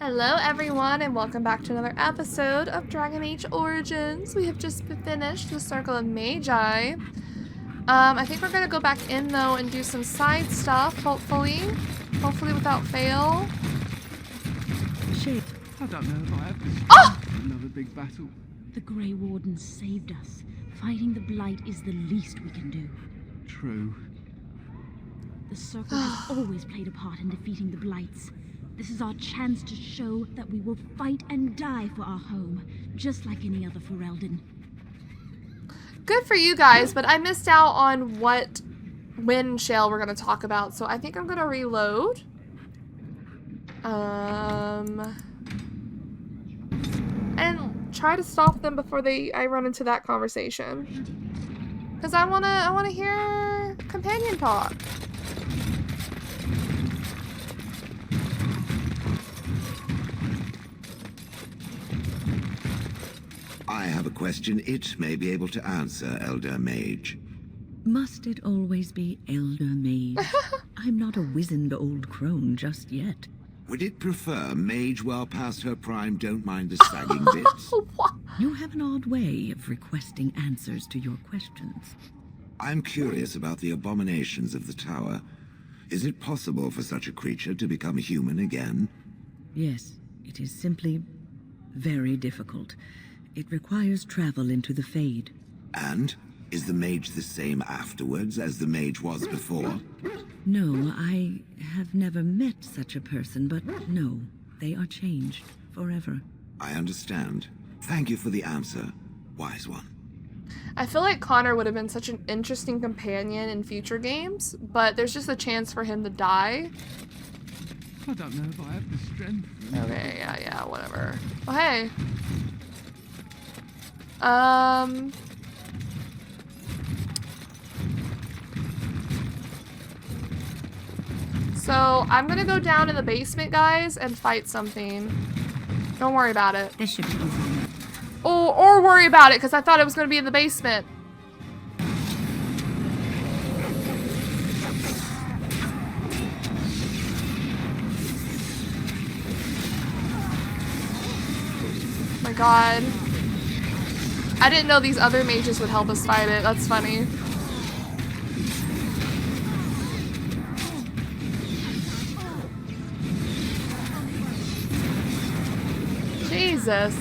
Hello everyone and welcome back to another episode of Dragon Age Origins. We have just finished the Circle of Magi. I think we're gonna go back in though and do some side stuff, hopefully without fail. Shit. I don't know if I have to another big battle. The Grey Warden saved us. Fighting the Blight is the least we can do. True. The Circle has always played a part in defeating the Blights. This is our chance to show that we will fight and die for our home, just like any other Ferelden. Good for you guys, but I missed out on what wind shale we're going to talk about, so I think I'm going to reload. And try to stop them before I run into that conversation. Because I wanna hear companion talk. I have a question it may be able to answer, Elder Mage. Must it always be Elder Mage? I'm not a wizened old crone just yet. Would it prefer mage well past her prime don't mind the sagging bits? You have an odd way of requesting answers to your questions. I'm curious about the abominations of the tower. Is it possible for such a creature to become human again? Yes, it is simply very difficult. It requires travel into the Fade. And? Is the mage the same afterwards as the mage was before? No, I have never met such a person, but no, they are changed forever. I understand. Thank you for the answer, wise one. I feel like Connor would have been such an interesting companion in future games, but there's just a chance for him to die. I don't know if I have the strength. Okay, yeah, whatever. Oh, hey. So, I'm gonna go down in the basement, guys, and fight something. Don't worry about it. This should be easy. Oh, or worry about it, because I thought it was gonna be in the basement. Oh my god. I didn't know these other mages would help us fight it. That's funny. Jesus.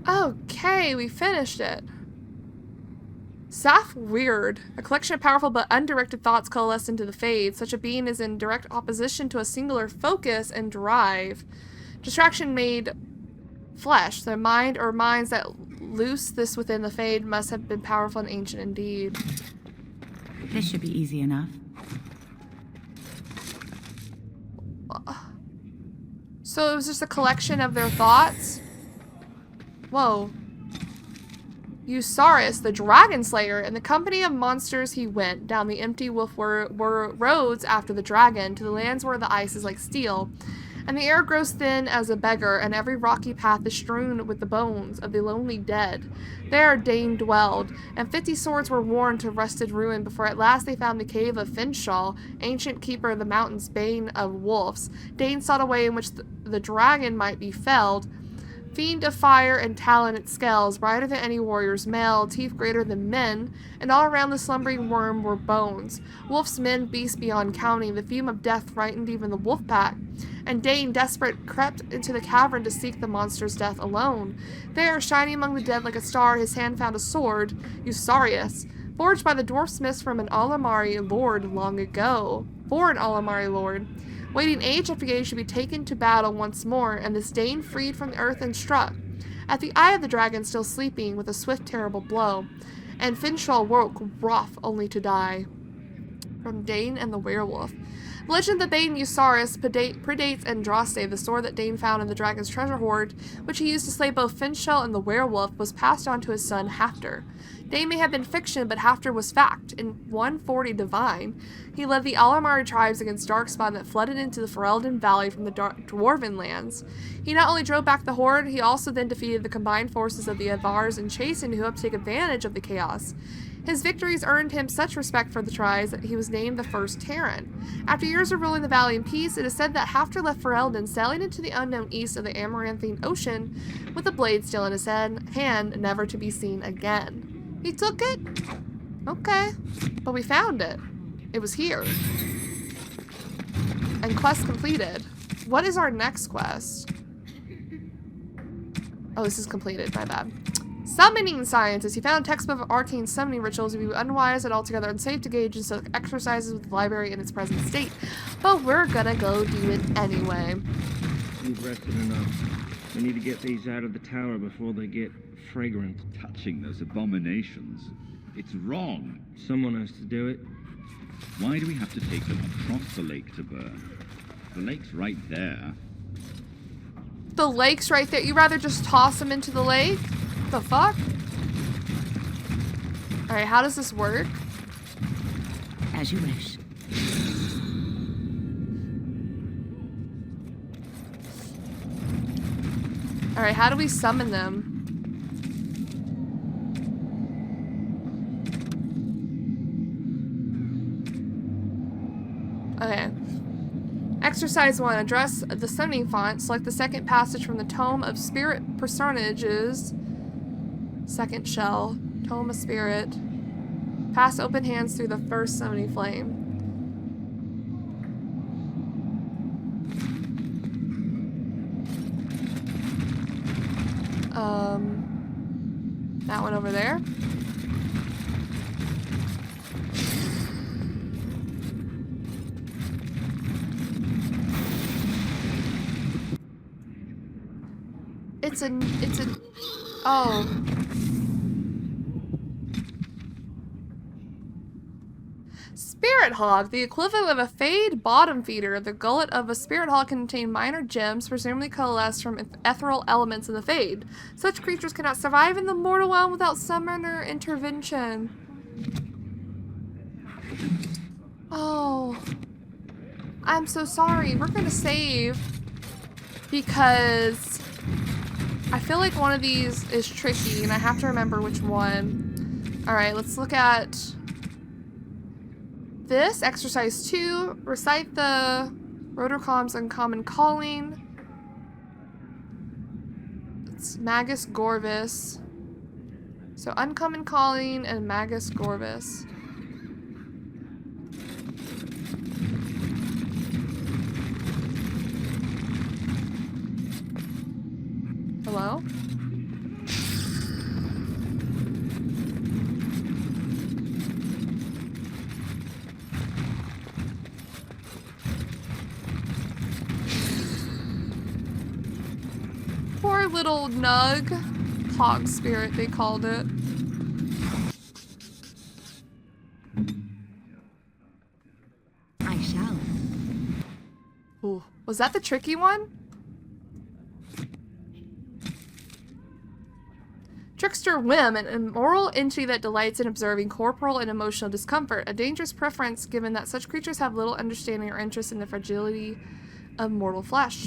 Okay, we finished it. Saf Weird. A collection of powerful but undirected thoughts coalesce into the Fade. Such a being is in direct opposition to a singular focus and drive. Distraction made flesh. The mind or minds that loose this within the Fade must have been powerful and ancient indeed. This should be easy enough. So it was just a collection of their thoughts? Whoa. Eusaurus, the Dragon Slayer, in the company of monsters he went down the empty wolf roads after the dragon to the lands where the ice is like steel, and the air grows thin as a beggar, and every rocky path is strewn with the bones of the lonely dead. There Dane dwelled, and 50 swords were worn to rusted ruin before at last they found the cave of Finchal, ancient keeper of the mountain's bane of wolves. Dane sought a way in which the dragon might be felled, fiend of fire and talon its scales, brighter than any warrior's mail, teeth greater than men, and all around the slumbering worm were bones. Wolf's men, beasts beyond counting, the fume of death frightened even the wolf pack, and Dane, desperate, crept into the cavern to seek the monster's death alone. There, shining among the dead like a star, his hand found a sword, Eusaurus, forged by the dwarf smiths from an Alamari lord long ago. For an Alamari lord. Waiting age after age to be taken to battle once more, and this Dane freed from the earth and struck at the eye of the dragon still sleeping with a swift terrible blow, and Finchal woke wroth only to die. From Dane and the Werewolf. The legend that Dane Eusaurus predates Andraste, the sword that Dane found in the dragon's treasure hoard, which he used to slay both Finchal and the werewolf, was passed on to his son Hafter. Dane may have been fiction, but Hafter was fact. In 140 Divine, he led the Alamari tribes against Darkspawn that flooded into the Ferelden Valley from the Dwarven lands. He not only drove back the horde, he also then defeated the combined forces of the Avars and Chastened, who hoped to take advantage of the chaos. His victories earned him such respect for the tribes that he was named the first Terran. After years of ruling the valley in peace, it is said that Haftar left Ferelden, sailing into the unknown east of the Amaranthine Ocean, with a blade still in his hand, never to be seen again. He took it? Okay. But we found it. It was here. And quest completed. What is our next quest? Oh, this is completed. My bad. Summoning scientist. He found a textbook of arcane summoning rituals would be unwise and altogether unsafe to gauge, and so exercises with the library in its present state. But we're gonna go do it anyway. You've rested enough. We need to get these out of the tower before they get fragrant. Touching those abominations. It's wrong. Someone has to do it. Why do we have to take them across the lake to burn? The lake's right there. The lake's right there. You rather just toss them into the lake? The fuck? Alright, how does this work? As you wish. Alright, how do we summon them? Okay. Exercise 1. Address the summoning font. Select the second passage from the Tome of Spirit Personages. Second shell. Tome of Spirit. Pass open hands through the first summoning flame. That one over there. It's a, oh. Spirit Hog, the equivalent of a Fade bottom feeder. The gullet of a Spirit Hog can contain minor gems, presumably coalesced from ethereal elements in the Fade. Such creatures cannot survive in the mortal realm without summoner intervention. Oh. I'm so sorry. We're gonna save because I feel like one of these is tricky and I have to remember which one. Alright, let's look at this. Exercise 2. Recite the Rotorcom's Uncommon Calling. It's Magus Gorvis. So Uncommon Calling and Magus Gorvis. Hello? Poor little Nug. Hog spirit, they called it. I shall. Ooh, was that the tricky one? Trickster Whim, an immoral entity that delights in observing corporal and emotional discomfort. A dangerous preference given that such creatures have little understanding or interest in the fragility of mortal flesh.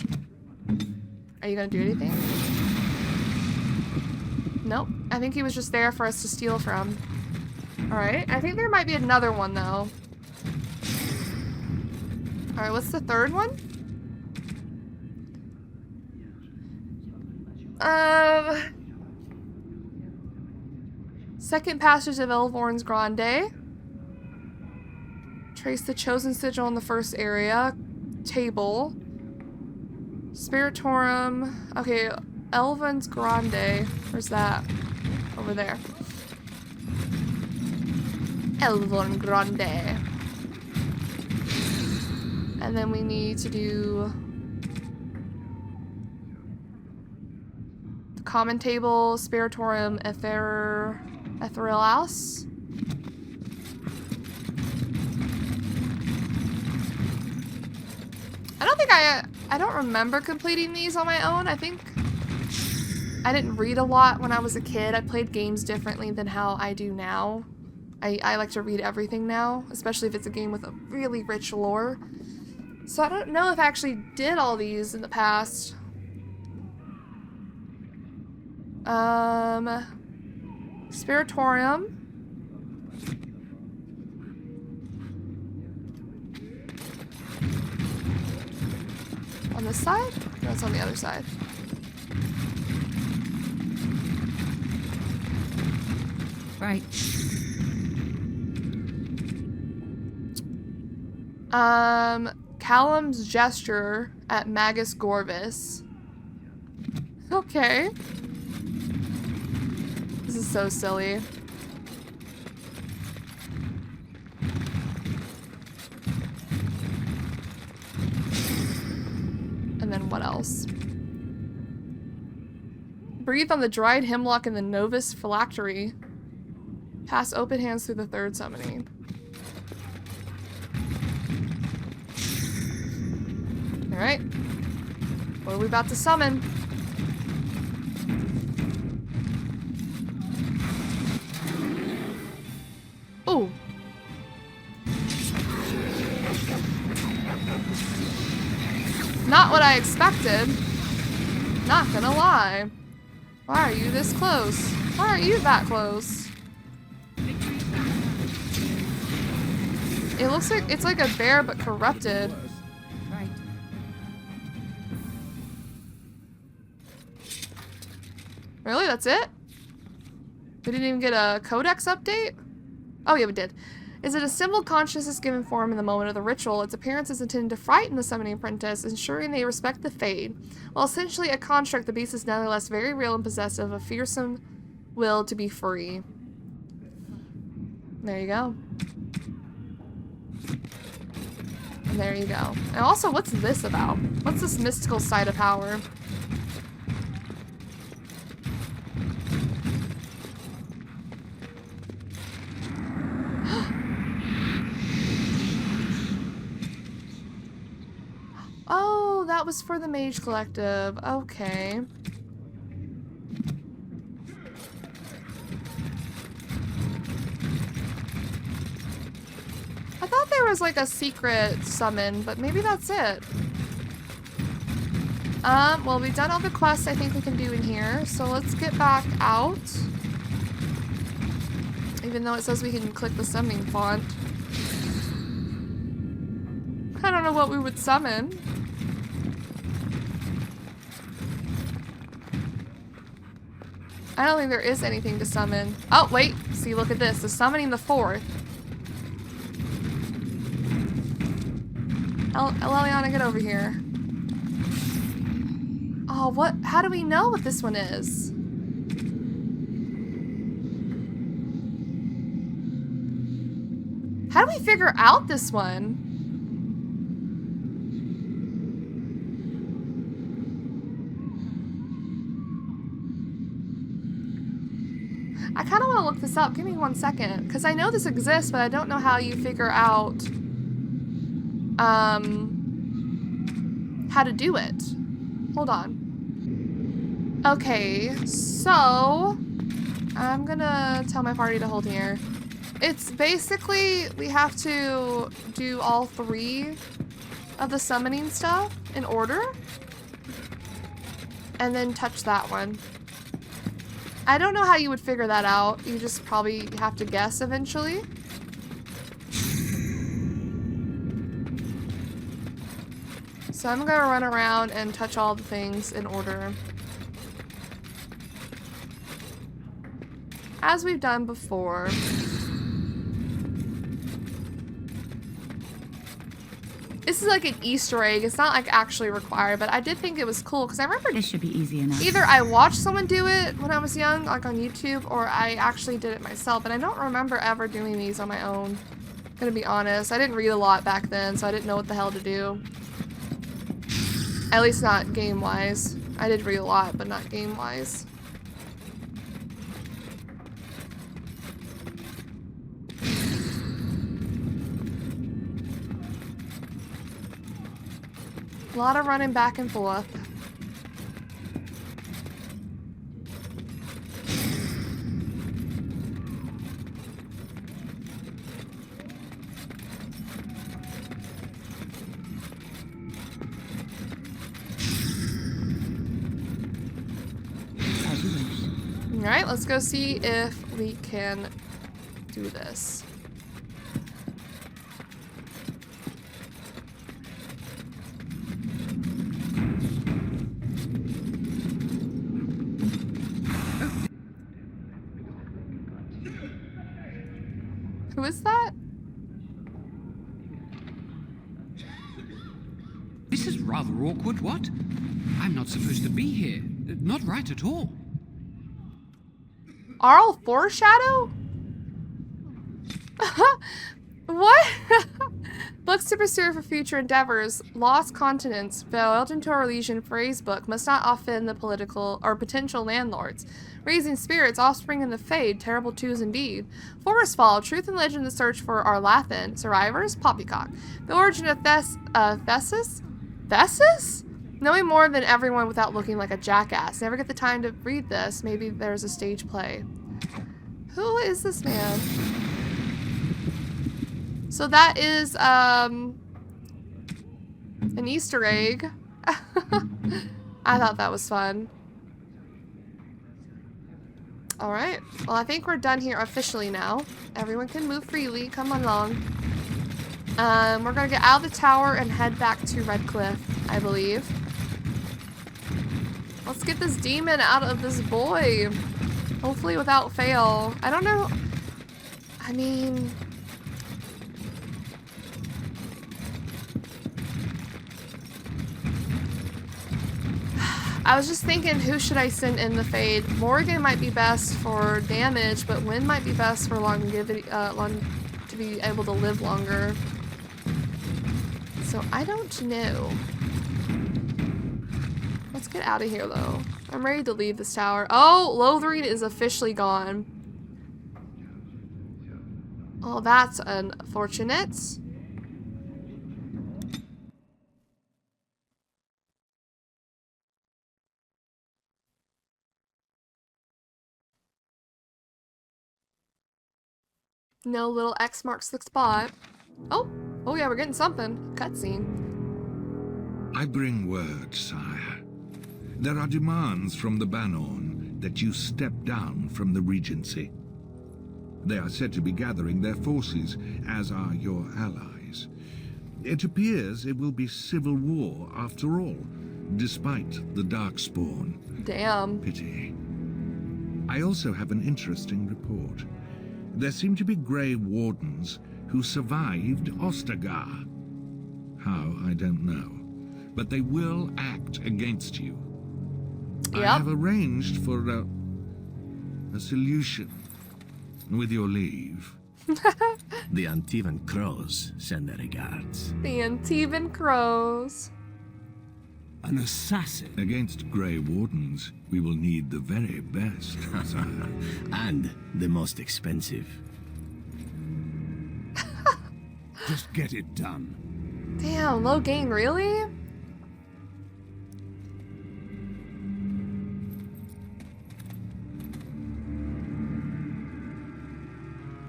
Are you gonna do anything? Nope. I think he was just there for us to steal from. Alright, I think there might be another one though. Alright, what's the third one? Second passage of Elvorn's Grande. Trace the chosen sigil in the first area. Table. Spiritorum. Okay, Elvorn's Grande. Where's that? Over there. Elvorn Grande. And then we need to do the common table, Spiritorum Etherealis. I don't remember completing these on my own. I think I didn't read a lot when I was a kid. I played games differently than how I do now. I like to read everything now, especially if it's a game with a really rich lore. So I don't know if I actually did all these in the past. Spiritorium. On this side? No, it's on the other side. Right. Callum's gesture at Magus Gorvis. Okay. This is so silly. And then what else? Breathe on the dried hemlock in the Novus phylactery. Pass open hands through the third summoning. Alright. What are we about to summon? Ooh. Not what I expected. Not gonna lie. Why are you this close? Why aren't you that close? It looks like it's like a bear but corrupted. Right. Really? That's it? We didn't even get a codex update? Oh yeah, we did. Is it a symbol consciousness given form in the moment of the ritual? Its appearance is intended to frighten the summoning apprentice, ensuring they respect the fade. While essentially a construct, the beast is nonetheless very real and possessive of a fearsome will to be free. There you go. And there you go. And also, what's this about? What's this mystical side of power? Oh, that was for the Mage Collective. Okay. I thought there was like a secret summon, but maybe that's it. Well, we've done all the quests I think we can do in here, so let's get back out. Even though it says we can click the summoning font. I don't know what we would summon. I don't think there is anything to summon. Oh, wait. See, look at this. The summoning the fourth. Leliana, get over here. Oh, what? How do we know what this one is? How do we figure out this one? I kind of want to look this up. Give me 1 second. Because I know this exists, but I don't know how you figure out how to do it. Hold on. Okay, so I'm gonna tell my party to hold here. It's basically we have to do all 3 of the summoning stuff in order and then touch that one. I don't know how you would figure that out. You just probably have to guess eventually. So I'm gonna run around and touch all the things in order. As we've done before. This is like an Easter egg. It's not like actually required, but I did think it was cool because I remember This should be easy enough. either I watched someone do it when I was young, like on YouTube, or I actually did it myself, and I don't remember ever doing these on my own. I'm gonna be honest. I didn't read a lot back then, so I didn't know what the hell to do. At least not game-wise. I did read a lot, but not game-wise. A lot of running back and forth. Alright, let's go see if we can do this. This is rather awkward, what? I'm not supposed to be here. Not right at all. Arl foreshadow? What? Books to pursue for future endeavors. Lost continents. Belgian to our Elysian phrase book must not offend the political or potential landlords. Raising spirits, offspring in the fade, terrible twos indeed. Forest fall, truth and legend, the search for Arlathan. Survivors, poppycock. The origin of Thesis? Thesis? Knowing more than everyone without looking like a jackass. Never get the time to read this. Maybe there's a stage play. Who is this man? So that is, an Easter egg. I thought that was fun. Alright. Well, I think we're done here officially now. Everyone can move freely. Come along. We're gonna get out of the tower and head back to Red Cliff, I believe. Let's get this demon out of this boy. Hopefully without fail. I don't know. I mean... I was just thinking, who should I send in the Fade? Morgan might be best for damage, but Wynn might be best for longevity, to be able to live longer. So I don't know. Let's get out of here, though. I'm ready to leave this tower. Oh, Lothering is officially gone. Oh, that's unfortunate. No little X marks the spot. Oh yeah, we're getting something. Cutscene. I bring word, sire. There are demands from the Banorn that you step down from the Regency. They are said to be gathering their forces, as are your allies. It appears it will be civil war after all, despite the Darkspawn. Damn. Pity. I also have an interesting report. There seem to be Grey Wardens who survived Ostagar. How, I don't know. But they will act against you. Yep. I have arranged for a solution. With your leave. The Antivan Crows send their regards. The Antivan Crows. An assassin. Against Grey Wardens, we will need the very best, sire. And the most expensive. Just get it done. Damn, low gain, really?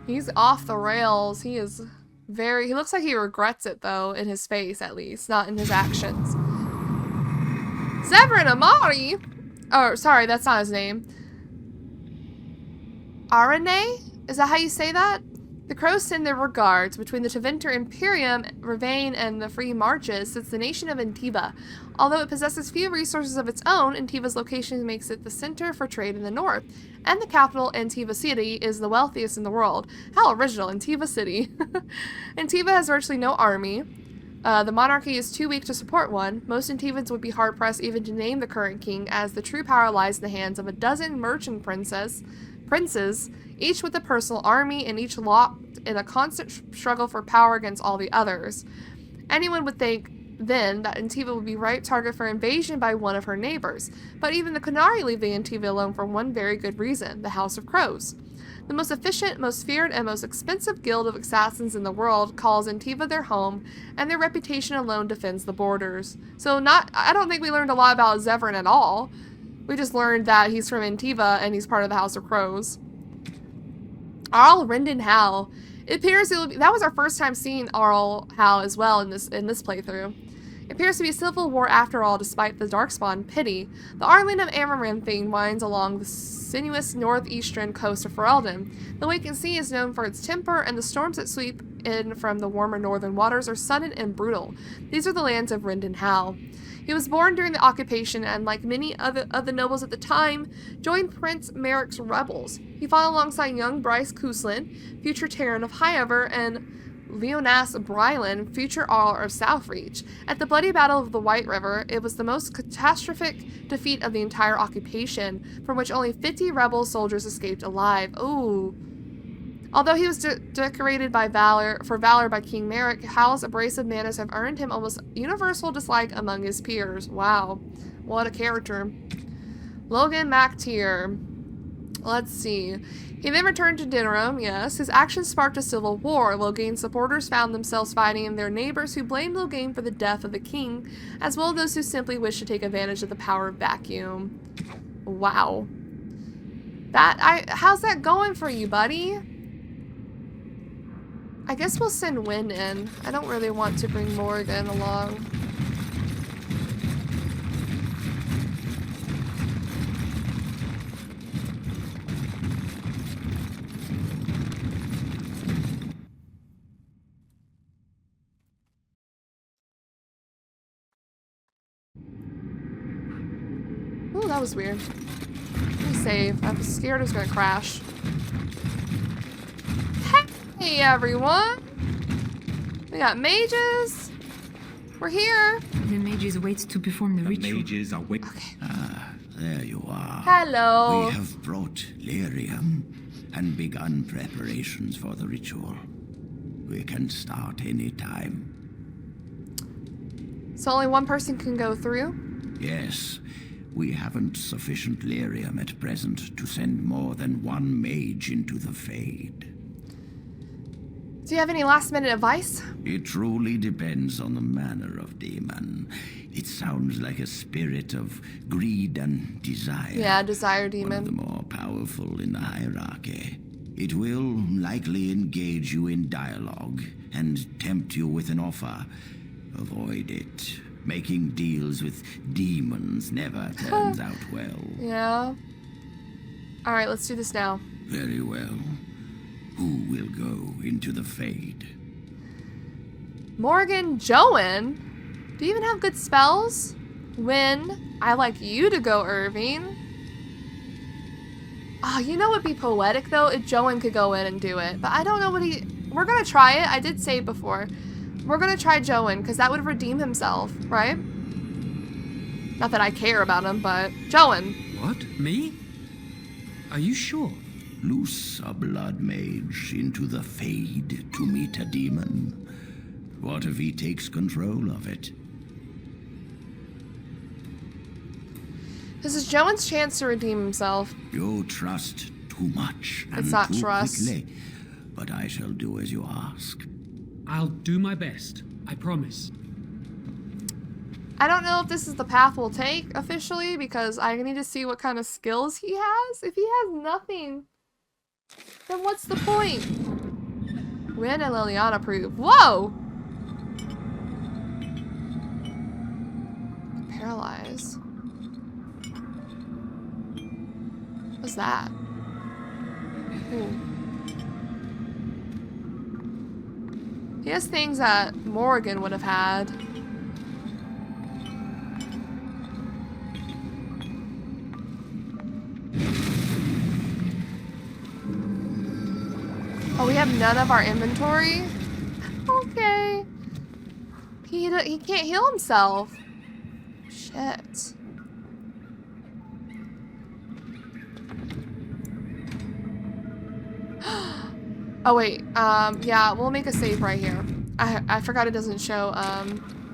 He's off the rails. He is very... He looks like he regrets it, though, in his face, at least. Not in his actions. Zevran Amari? Oh, sorry, that's not his name. Arane? Is that how you say that? The Crows send their regards. Between the Tevinter Imperium, Ravane, and the Free Marches sits the nation of Antiva. Although it possesses few resources of its own, Antiva's location makes it the center for trade in the north. And the capital, Antiva City, is the wealthiest in the world. How original, Antiva City. Antiva has virtually no army. The monarchy is too weak to support one. Most Antivans would be hard-pressed even to name the current king, as the true power lies in the hands of a dozen merchant princes, each with a personal army and each locked in a constant struggle for power against all the others. Anyone would think then that Antiva would be ripe target for invasion by one of her neighbors, but even the Qunari leave the Antiva alone for one very good reason: the House of Crows. The most efficient, most feared, and most expensive guild of assassins in the world calls Antiva their home, and their reputation alone defends the borders. So I don't think we learned a lot about Zevran at all. We just learned that he's from Antiva and he's part of the House of Crows. Arl Rindenhal. It appears that was our first time seeing Arl Hal as well in this playthrough. It appears to be a civil war after all, despite the Darkspawn pity. The Arling of Amaranthine winds along the sinuous northeastern coast of Ferelden. The Wakened Sea is known for its temper, and the storms that sweep in from the warmer northern waters are sudden and brutal. These are the lands of Rindenhal. He was born during the occupation and, like many of the nobles at the time, joined Prince Merrick's rebels. He fought alongside young Bryce Cousland, future Terran of Highever, and Leonas Brylan, future Jarl of Southreach. At the bloody Battle of the White River, it was the most catastrophic defeat of the entire occupation, from which only 50 rebel soldiers escaped alive. Ooh. Although he was decorated by for valor by King Merrick, Hal's abrasive manners have earned him almost universal dislike among his peers. Wow. What a character. Logan MacTier. Let's see. He then returned to Dinram, yes. His actions sparked a civil war. Loghain's supporters found themselves fighting their neighbors who blamed Loghain for the death of the king, as well as those who simply wished to take advantage of the power of vacuum. Wow. How's that going for you, buddy? I guess we'll send Wynn in. I don't really want to bring Morgan along. Ooh, that was weird. Let me save. I was scared it was gonna crash. Hey everyone! We got mages! We're here! The mages wait to perform the ritual. Mages are waiting. Okay. Ah, there you are. Hello! We have brought lyrium and begun preparations for the ritual. We can start any time. So only one person can go through? Yes. We haven't sufficient lyrium at present to send more than one mage into the Fade. Do you have any last-minute advice? It truly depends on the manner of demon. It sounds like a spirit of greed and desire. Yeah, desire demon. One of the more powerful in the hierarchy. It will likely engage you in dialogue and tempt you with an offer. Avoid it. Making deals with demons never turns out well. Yeah. Alright, let's do this now. Very well. Who will go into the Fade? Morgan Joan? Do you even have good spells? Wynn, I like you to go, Irving. Oh, you know what would be poetic, though? If Joan could go in and do it. But I don't know what he... We're gonna try it. I did say it before. We're gonna try Joan, because that would redeem himself, right? Not that I care about him, but... Joan. What? Me? Are you sure? Loose a blood mage into the Fade to meet a demon. What if he takes control of it? This is Joan's chance to redeem himself. You trust too much and It's not too trust. quickly, but I shall do as you ask. I'll do my best. I promise. I don't know if this is the path we'll take officially, because I need to see what kind of skills he has. If he has nothing, then what's the point? Wynn and Liliana approve. Whoa! Paralyze. What's that? Ooh. He has things that Morgan would have had. Oh, we have none of our inventory? Okay. He can't heal himself. Shit. Oh wait, yeah, we'll make a save right here. I forgot it doesn't show,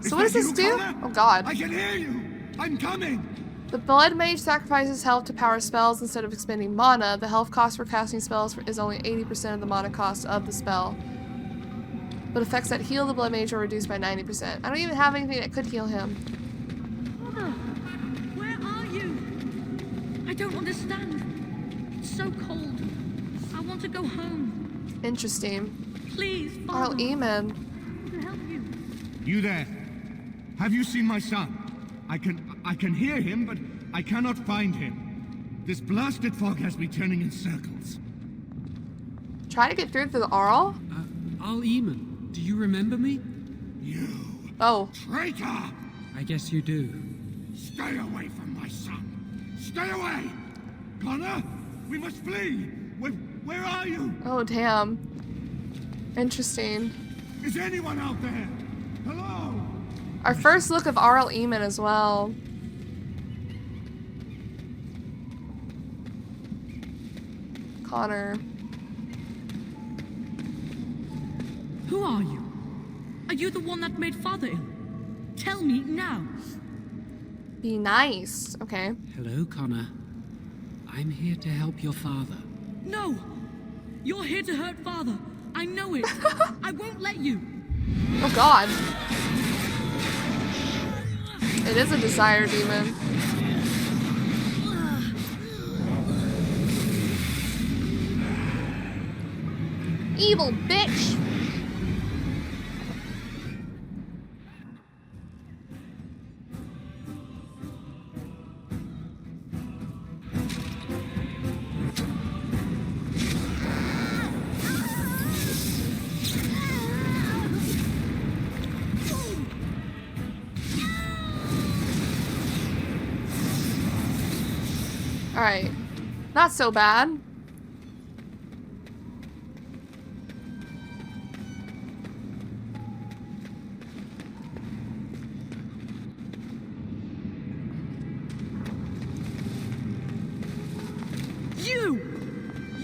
so what does this do? Oh god. I can hear you! I'm coming! The Blood Mage sacrifices health to power spells instead of expending mana. The health cost for casting spells is only 80% of the mana cost of the spell. But effects that heal the Blood Mage are reduced by 90%. I don't even have anything that could heal him. Mother, where are you? I don't understand. It's so cold. I want to go home. Interesting. Please, Arl Father. Eamon. To help you. You there? Have you seen my son? I can hear him, but I cannot find him. This blasted fog has me turning in circles. Try to get through to the Arl? Arl Eamon, do you remember me? You Oh. traitor! I guess you do. Stay away from my son! Stay away! Connor, we must flee! Where are you? Oh, damn. Interesting. Is anyone out there? Hello? Our first look of Arl Eamon as well. Connor. Who are you? Are you the one that made Father ill? Tell me now. Be nice. Okay. Hello, Connor. I'm here to help your father. No! You're here to hurt Father. I know it. I won't let you. Oh god. It is a desire demon. Evil bitch! Alright. Not so bad.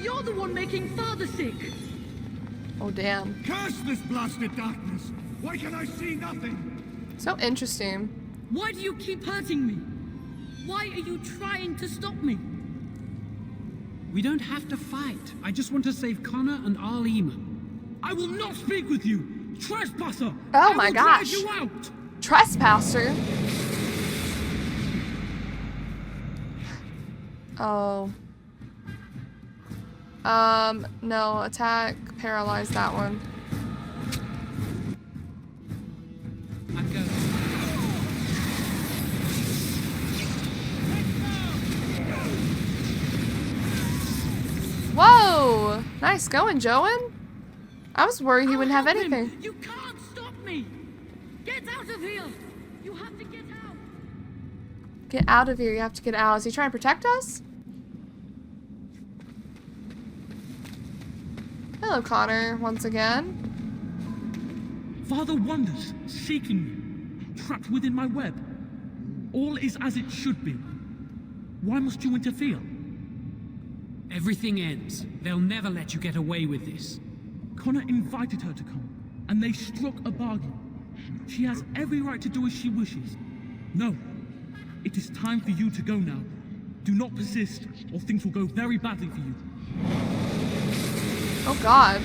You're the one making Father sick! Oh damn. Curse this blasted darkness! Why can I see nothing? So interesting. Why do you keep hurting me? Why are you trying to stop me? We don't have to fight. I just want to save Connor and Arl Eamon. I will not speak with you! Trespasser! Oh my gosh. I will drive you out! Trespasser? Oh. No, attack, paralyze that one. I'm going. Whoa! Nice going, Joan. I was worried he wouldn't have anything. You can't stop me! Get out of here! You have to get out! Get out of here, you have to get out. Is he trying to protect us? Hello, Connor, once again. Father wanders, seeking me, trapped within my web. All is as it should be. Why must you interfere? Everything ends. They'll never let you get away with this. Connor invited her to come, and they struck a bargain. She has every right to do as she wishes. No, it is time for you to go now. Do not persist, or things will go very badly for you. Oh god.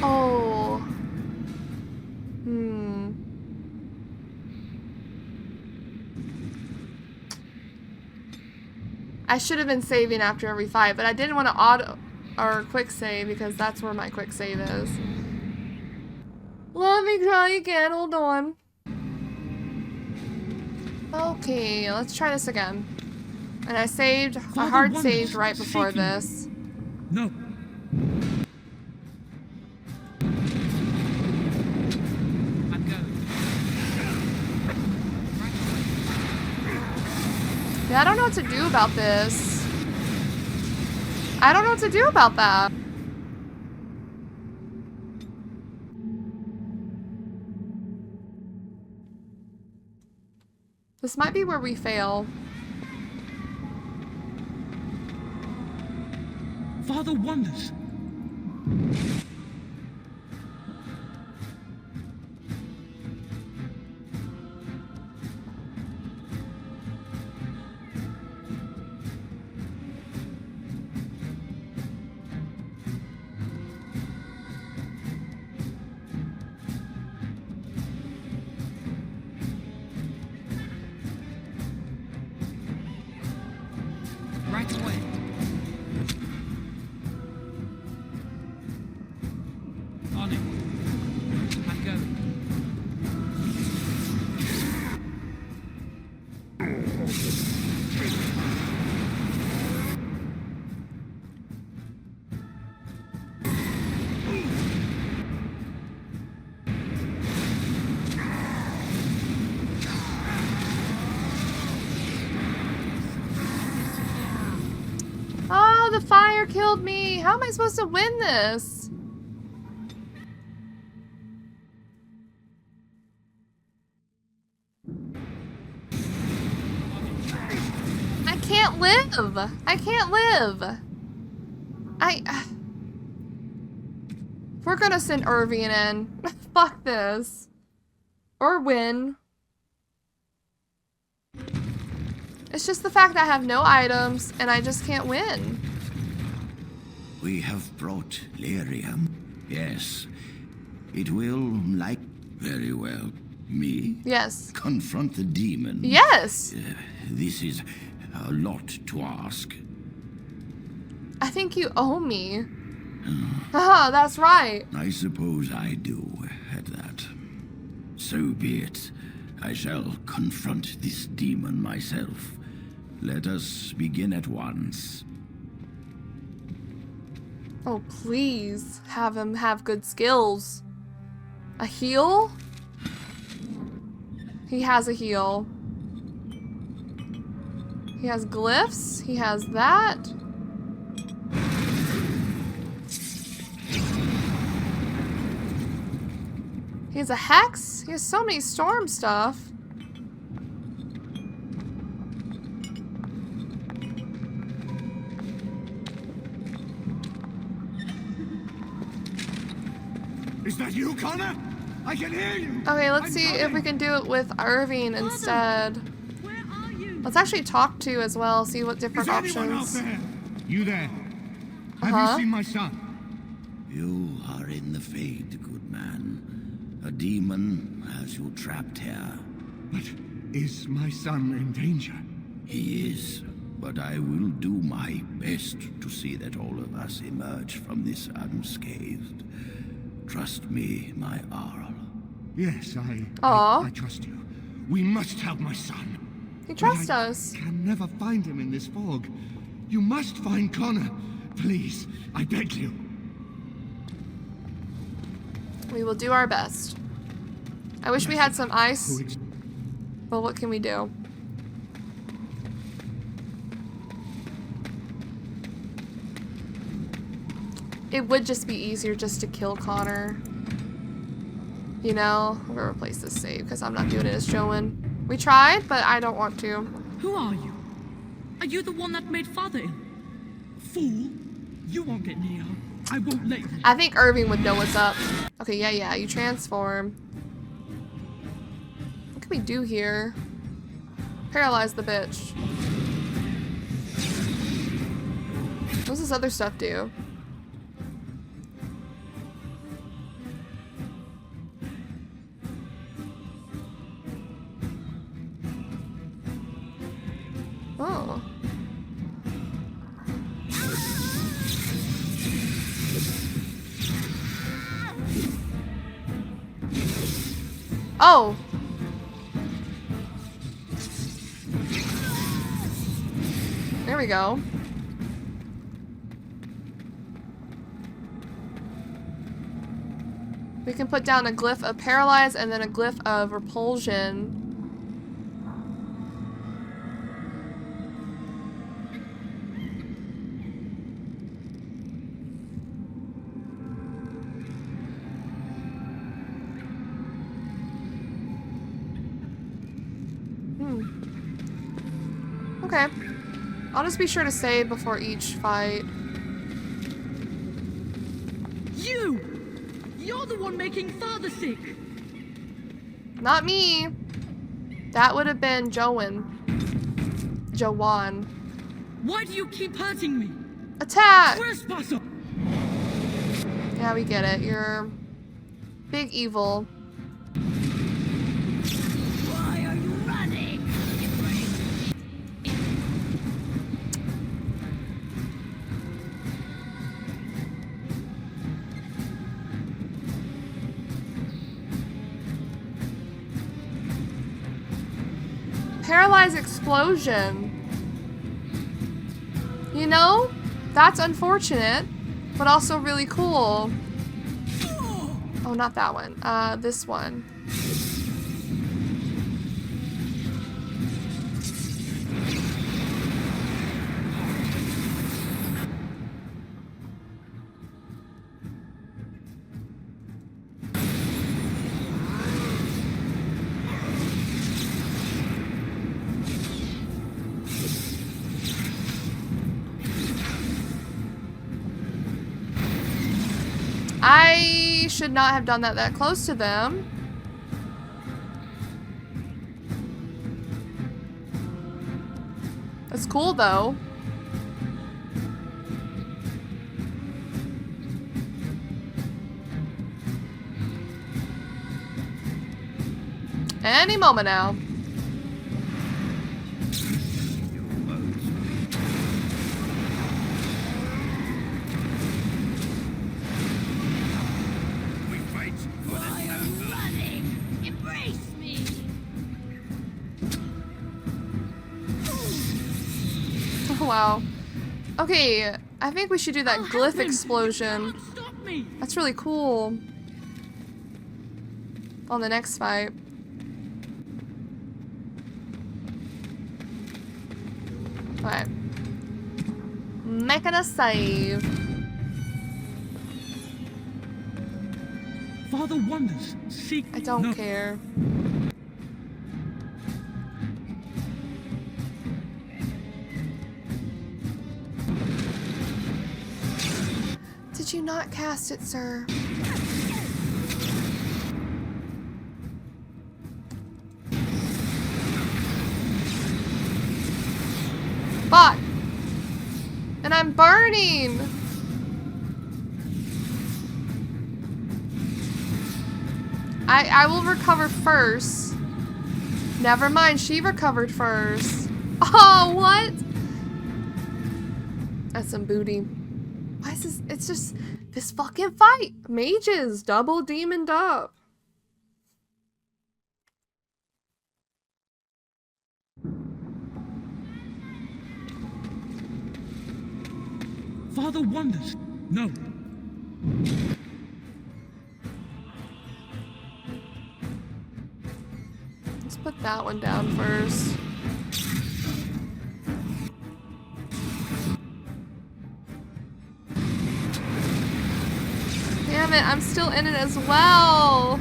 Oh. I should have been saving after every fight, but I didn't want to auto or quick save because that's where my quick save is. Let me try again, hold on. Okay, let's try this again. And I saved, I hard saved right before this. No. I'm going. Yeah, I don't know what to do about this. I don't know what to do about that. This might be where we fail. Father wanders. Right away. On it. I'm going. fire killed me. How am I supposed to win this? I can't live. I can't live. We're gonna send Irving in. Fuck this. Or win. It's just the fact that I have no items and I just can't win. We have brought lyrium. Yes. It will, like, very well, me? Yes. Confront the demon. Yes. This is a lot to ask. I think you owe me. Haha, that's right. I suppose I do, at that. So be it. I shall confront this demon myself. Let us begin at once. Oh, please. Have him have good skills. A heal? He has a heal. He has glyphs. He has that. He has a hex. He has so many storm stuff. Is that you, Connor? I can hear you. Okay, let's see if we can do it with Irving instead. Let's actually talk to as well, see what different options. Out there? You there? Have you seen my son? You are in the Fade, good man. A demon has you trapped here. But is my son in danger? He is, but I will do my best to see that all of us emerge from this unscathed. Trust me, my Arl. Yes, I trust you. We must help my son. He trusts us. I can never find him in this fog. You must find Connor. Please, I beg you. We will do our best. I wish we had some ice. But what can we do? It would just be easier just to kill Connor. You know? I'm gonna replace this save because I'm not doing it as Joan. We tried, but I don't want to. Who are you? Are you the one that made Father ill? Fool! You won't get near her. I won't let you. I think Irving would know what's up. Okay, yeah, you transform. What can we do here? Paralyze the bitch. What does this other stuff do? Oh. Oh. There we go. We can put down a glyph of paralyze and then a glyph of repulsion. Okay. I'll just be sure to save before each fight. You're the one making Father sick! Not me. That would have been Joan. Why do you keep hurting me? Attack! Trespasser! Yeah, we get it. You're big evil. Why are you running? Paralyze explosion. You know, that's unfortunate, but also really cool. Oh, not that one. This one. I should not have done that close to them. That's cool, though. Any moment now. Wow. Okay, I think we should do that glyph explosion. That's really cool. On the next fight. Alright. Making a save. Father wonders. Seek. I don't care. Did you not cast it, sir? Fuck! And I'm burning! I will recover first. Never mind, she recovered first. Oh, what? That's some booty. Why is this? It's just this fucking fight. Mages, double demoned up. Father wonders. No. Let's put that one down first. Damn it, I'm still in it as well.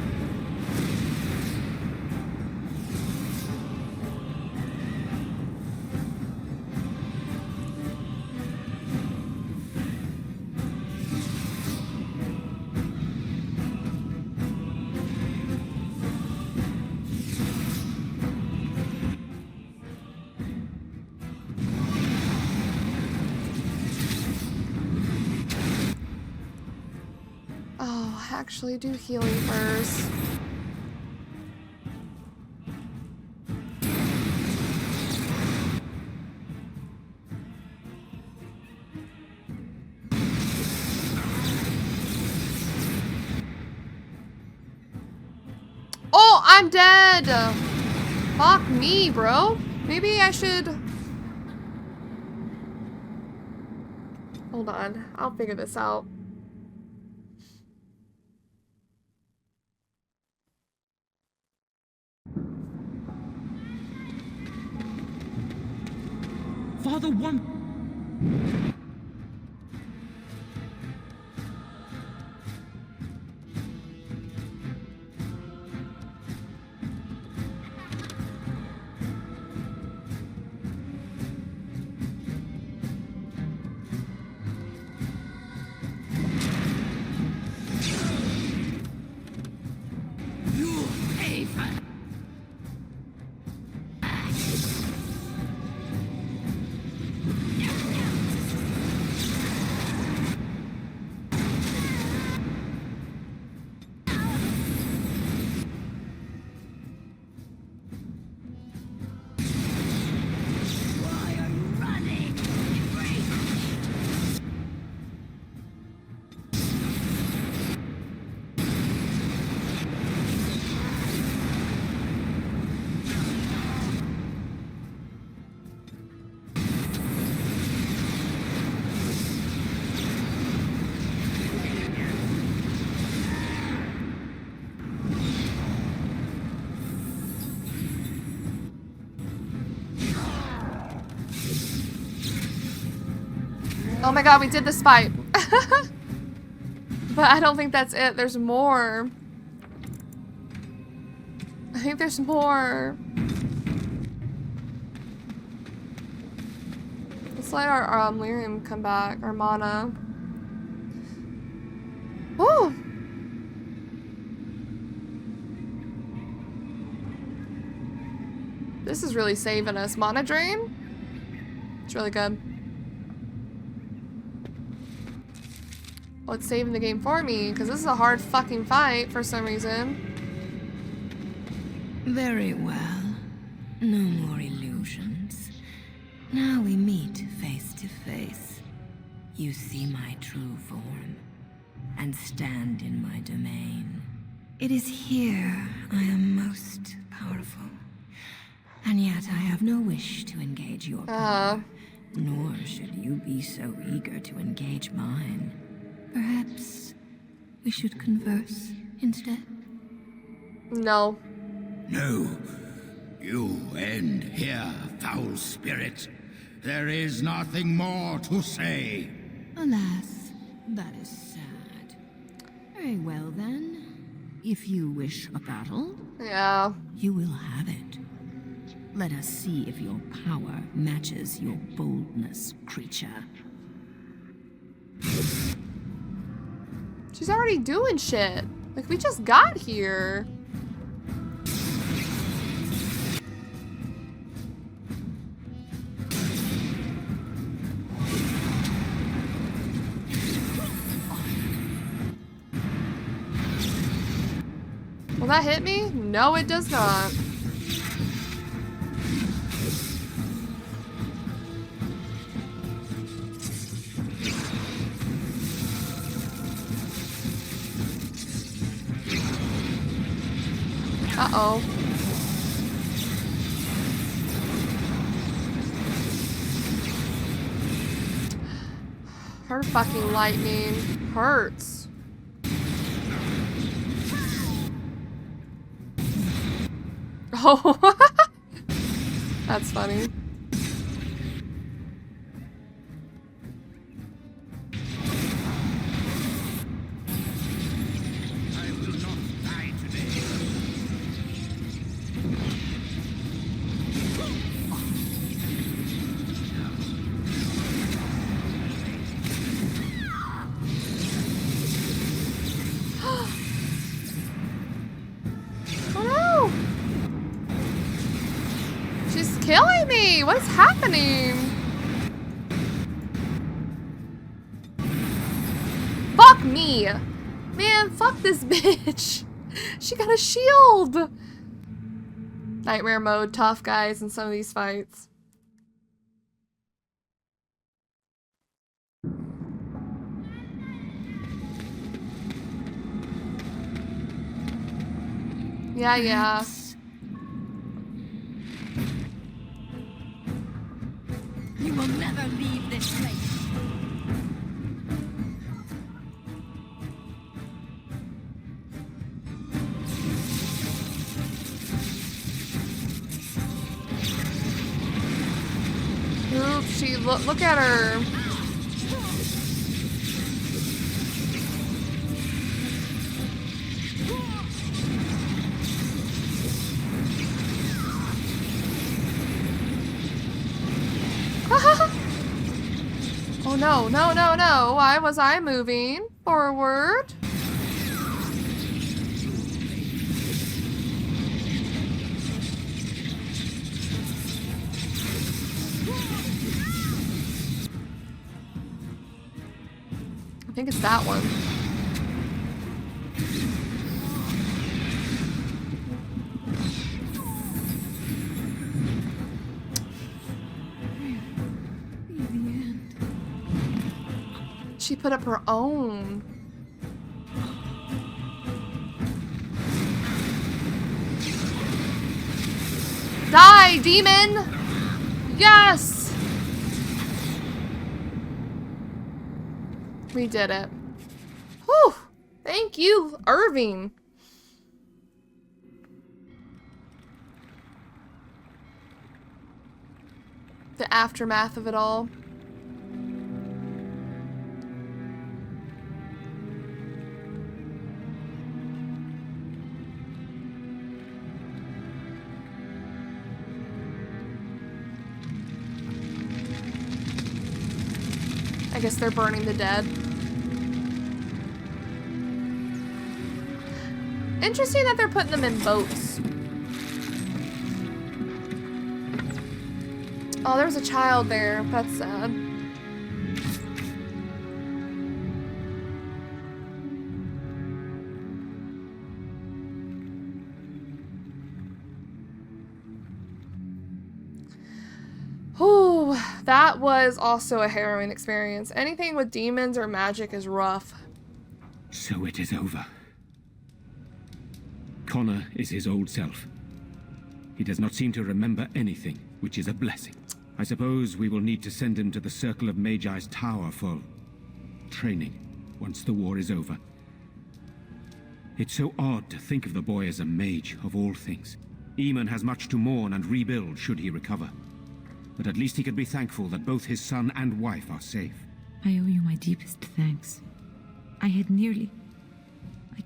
Actually do healing first. Oh, I'm dead! Fuck me, bro. Maybe I should... Hold on. I'll figure this out. Father one. You pay for Oh my god, we did this fight. But I don't think that's it. There's more. I think there's more. Let's let our lyrium come back, our mana. Woo! This is really saving us. Mana Drain? It's really good. Well, it's saving the game for me, because this is a hard fucking fight for some reason. Very well. No more illusions. Now we meet face to face. You see my true form, and stand in my domain. It is here I am most powerful. And yet I have no wish to engage your power. Nor should you be so eager to engage mine. Perhaps we should converse instead? No. No. You end here, foul spirit. There is nothing more to say. Alas, that is sad. Very well then. If you wish a battle, yeah, you will have it. Let us see if your power matches your boldness, creature. She's already doing shit. Like, we just got here. Will that hit me? No, it does not. Uh-oh. Her fucking lightning hurts. Oh, that's funny. Killing me! What is happening? Fuck me! Man, fuck this bitch! She got a shield! Nightmare mode, tough guys in some of these fights. Yeah. You will never leave this place. Oops, she look at her. Oh no, no, no, no. Why was I moving forward? I think it's that one. She put up her own. Die, demon! Yes! We did it. Whew! Thank you, Irving. The aftermath of it all. I guess they're burning the dead. Interesting that they're putting them in boats. Oh, there's a child there. That's sad. Ooh, that was also a harrowing experience. Anything with demons or magic is rough. So it is over. Connor is his old self. He does not seem to remember anything, which is a blessing. I suppose we will need to send him to the Circle of Magi's tower for training once the war is over. It's so odd to think of the boy as a mage, of all things. Eamon has much to mourn and rebuild should he recover. But at least he can be thankful that both his son and wife are safe. I owe you my deepest thanks. I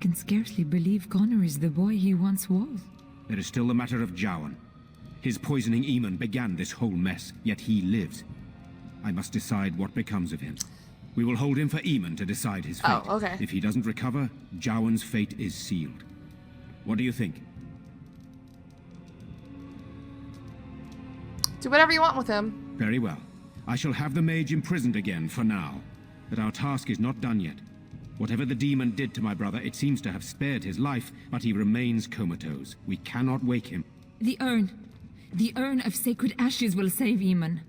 can scarcely believe Connor is the boy he once was. There is still the matter of Jowan. His poisoning Eamon began this whole mess, yet he lives. I must decide what becomes of him. We will hold him for Eamon to decide his fate. Oh, okay. If he doesn't recover, Jowan's fate is sealed. What do you think? Do whatever you want with him. Very well. I shall have the mage imprisoned again for now. But our task is not done yet. Whatever the demon did to my brother, it seems to have spared his life, but he remains comatose. We cannot wake him. The urn. The urn of sacred ashes will save Eamon.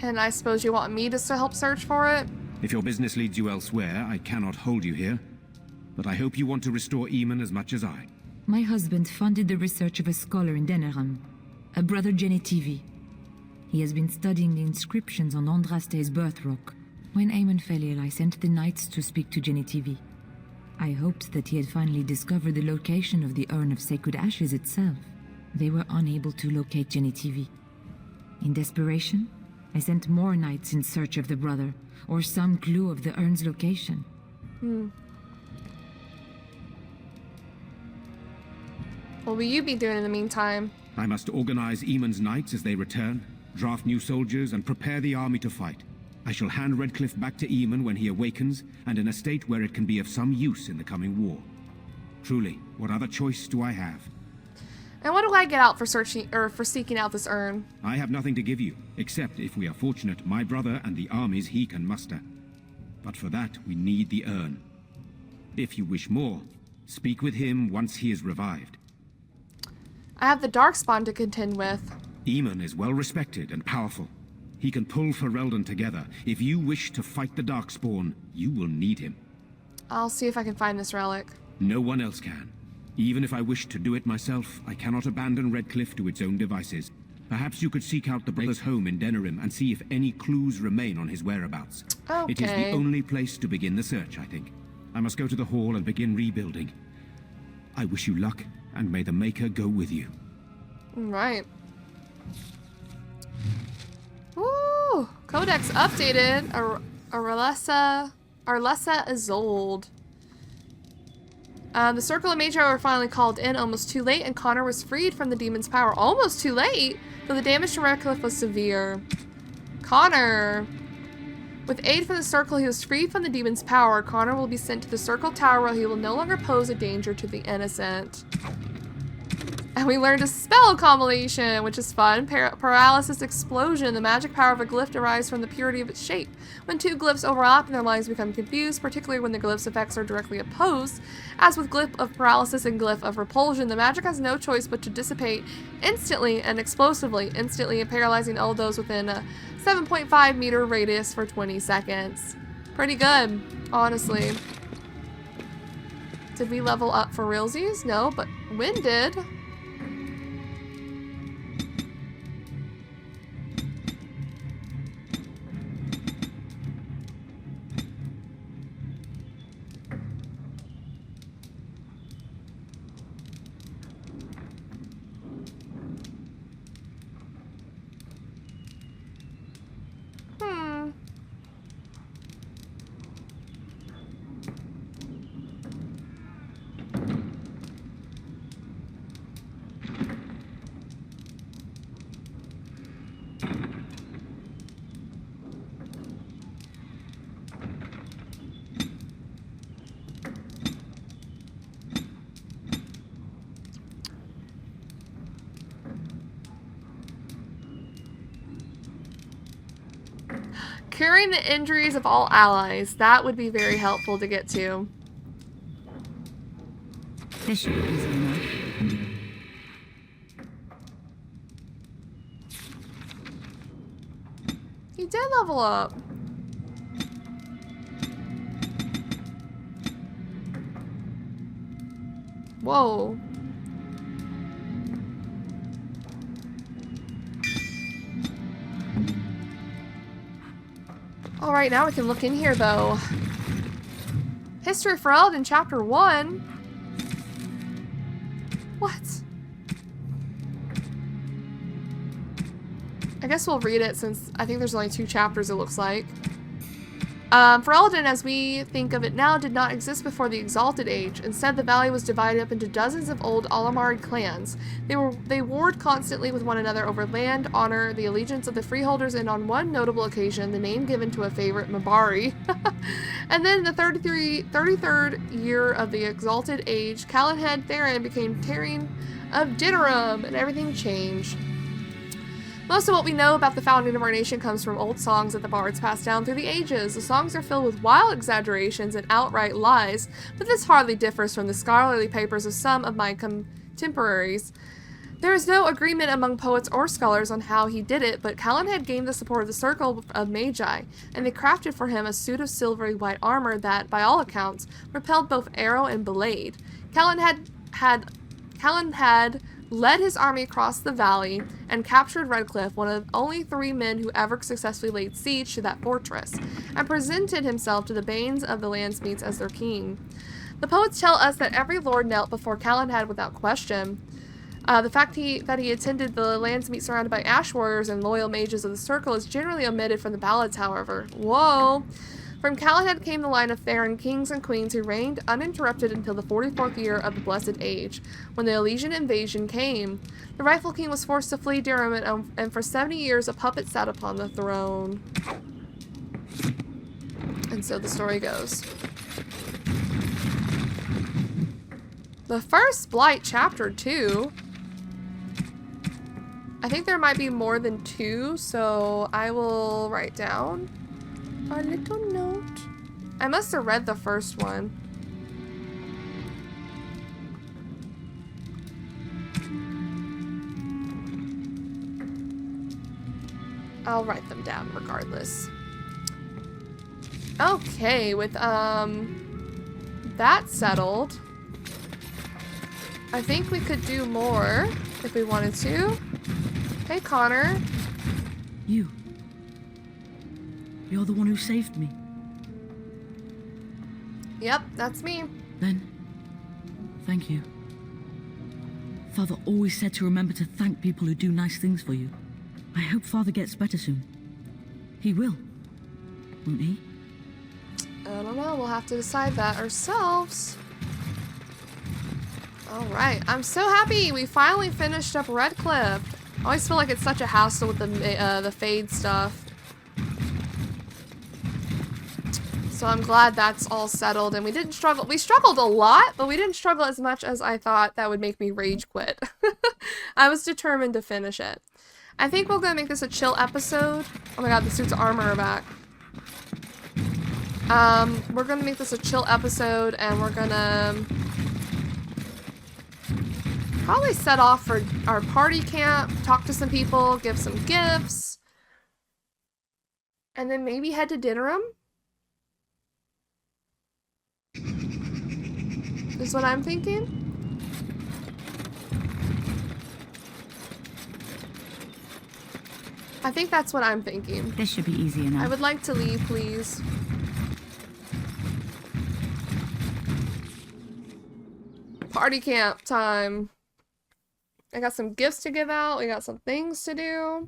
And I suppose you want me to help search for it? If your business leads you elsewhere, I cannot hold you here. But I hope you want to restore Eamon as much as I. My husband funded the research of a scholar in Denerim, a brother Genetivi. He has been studying the inscriptions on Andraste's birth rock. When Eamon fell ill, I sent the knights to speak to Genetivi. I hoped that he had finally discovered the location of the urn of sacred ashes itself. They were unable to locate Genetivi. In desperation, I sent more knights in search of the brother, or some clue of the urn's location. What will you be doing in the meantime? I must organize Eamon's knights as they return, draft new soldiers, and prepare the army to fight. I shall hand Redcliffe back to Eamon when he awakens, and in a state where it can be of some use in the coming war. Truly, what other choice do I have? And what do I get out for seeking out this urn? I have nothing to give you, except, if we are fortunate, my brother and the armies he can muster. But for that, we need the urn. If you wish more, speak with him once he is revived. I have the Darkspawn to contend with. Eamon is well respected and powerful. He can pull Ferelden together. If you wish to fight the Darkspawn, you will need him. I'll see if I can find this relic. No one else can. Even if I wish to do it myself, I cannot abandon Redcliffe to its own devices. Perhaps you could seek out the brother's home in Denerim and see if any clues remain on his whereabouts. Okay. It is the only place to begin the search, I think. I must go to the hall and begin rebuilding. I wish you luck, and may the Maker go with you. Right. Ooh, Codex updated. Arlessa Isolde. The Circle of Magi were finally called in almost too late, and Connor was freed from the demon's power. Almost too late, though the damage to Redcliffe was severe. Connor. With aid from the Circle, he was freed from the demon's power. Connor will be sent to the Circle Tower where he will no longer pose a danger to the innocent. And we learned a spell combination, which is fun. Paralysis Explosion. The magic power of a glyph derives from the purity of its shape. When two glyphs overlap, their lines become confused, particularly when the glyph's effects are directly opposed. As with Glyph of Paralysis and Glyph of Repulsion, the magic has no choice but to dissipate instantly and explosively, instantly and paralyzing all those within a 7.5 meter radius for 20 seconds. Pretty good, honestly. Did we level up for realsies? No, but Wynn did. Curing the injuries of all allies. That would be very helpful to get to. This should be easy enough. He did level up. Whoa. Alright, now we can look in here, though. History for Eldon, Chapter 1. What? I guess we'll read it since I think there's only 2 chapters, it looks like. Ferelden, as we think of it now, did not exist before the Exalted Age. Instead, the valley was divided up into dozens of old Alamari clans. They warred constantly with one another over land, honor, the allegiance of the freeholders, and on one notable occasion, the name given to a favorite, Mabari. And then in the 33rd year of the Exalted Age, Calenhead Theron became Terran of Dinnerum, and everything changed. Most of what we know about the founding of our nation comes from old songs that the bards passed down through the ages. The songs are filled with wild exaggerations and outright lies, but this hardly differs from the scholarly papers of some of my contemporaries. There is no agreement among poets or scholars on how he did it, but Calenhead gained the support of the Circle of Magi, and they crafted for him a suit of silvery white armor that, by all accounts, repelled both arrow and blade. Calenhead led his army across the valley and captured Redcliffe, one of only 3 men who ever successfully laid siege to that fortress, and presented himself to the Banes of the Landsmeets as their king. The poets tell us that every lord knelt before Calenhead without question. The fact that he attended the Landsmeet surrounded by ash warriors and loyal mages of the Circle is generally omitted from the ballads, however. Whoa! From Calenhead came the line of Theron kings and queens who reigned uninterrupted until the 44th year of the Blessed Age, when the Elysian invasion came. The rightful king was forced to flee Dinnerum, and for 70 years a puppet sat upon the throne. And so the story goes. The first Blight, Chapter 2. I think there might be more than 2, so I will write down a little note. I must have read the first one. I'll write them down regardless. Okay, with that settled, I think we could do more if we wanted to. Hey, Connor. You're the one who saved me. Yep, that's me. Then, thank you. Father always said to remember to thank people who do nice things for you. I hope Father gets better soon. He will, won't he? I don't know, we'll have to decide that ourselves. Alright, I'm so happy we finally finished up Redcliffe. I always feel like it's such a hassle with the Fade stuff. So I'm glad that's all settled, and we didn't struggle. We struggled a lot, but we didn't struggle as much as I thought that would make me rage quit. I was determined to finish it. I think we're gonna make this a chill episode. Oh my god, the suit's armor are back. We're gonna make this a chill episode, and we're gonna probably set off for our party camp, talk to some people, give some gifts, and then maybe head to Dinnerum. Is what I'm thinking. I think that's what I'm thinking. This should be easy enough. I would like to leave, please. Party camp time. I got some gifts to give out. We got some things to do.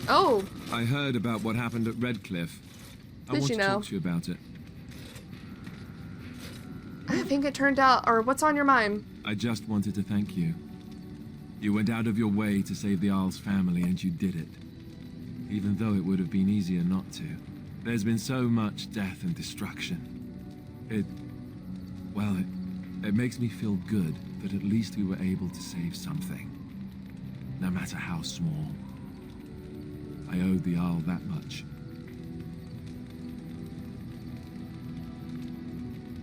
Oh. I heard about what happened at Redcliffe. I want to talk to you about it. I think it turned out, or what's on your mind? I just wanted to thank you. You went out of your way to save the Isle's family, and you did it. Even though it would have been easier not to. There's been so much death and destruction. It makes me feel good that at least we were able to save something. No matter how small. I owed the Isle that much.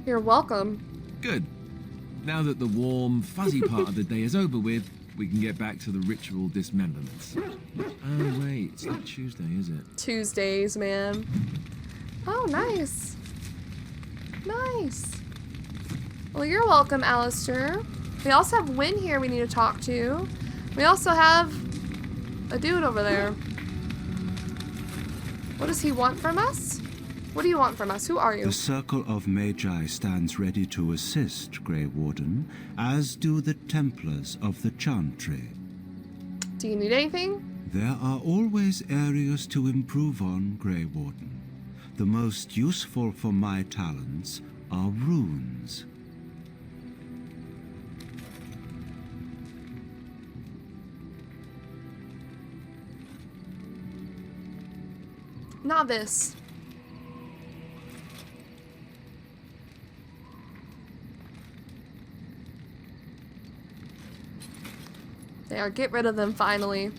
You're welcome. Good. Now that the warm, fuzzy part of the day is over with, we can get back to the ritual dismemberments. Oh wait, it's not Tuesday, is it? Tuesdays, man. Oh, nice. Nice. Well, you're welcome, Alistair. We also have Wynn here we need to talk to. We also have a dude over there. What does he want from us? What do you want from us? Who are you? The Circle of Magi stands ready to assist, Grey Warden, as do the Templars of the Chantry. Do you need anything? There are always areas to improve on, Grey Warden. The most useful for my talents are runes. Not this. There, get rid of them finally.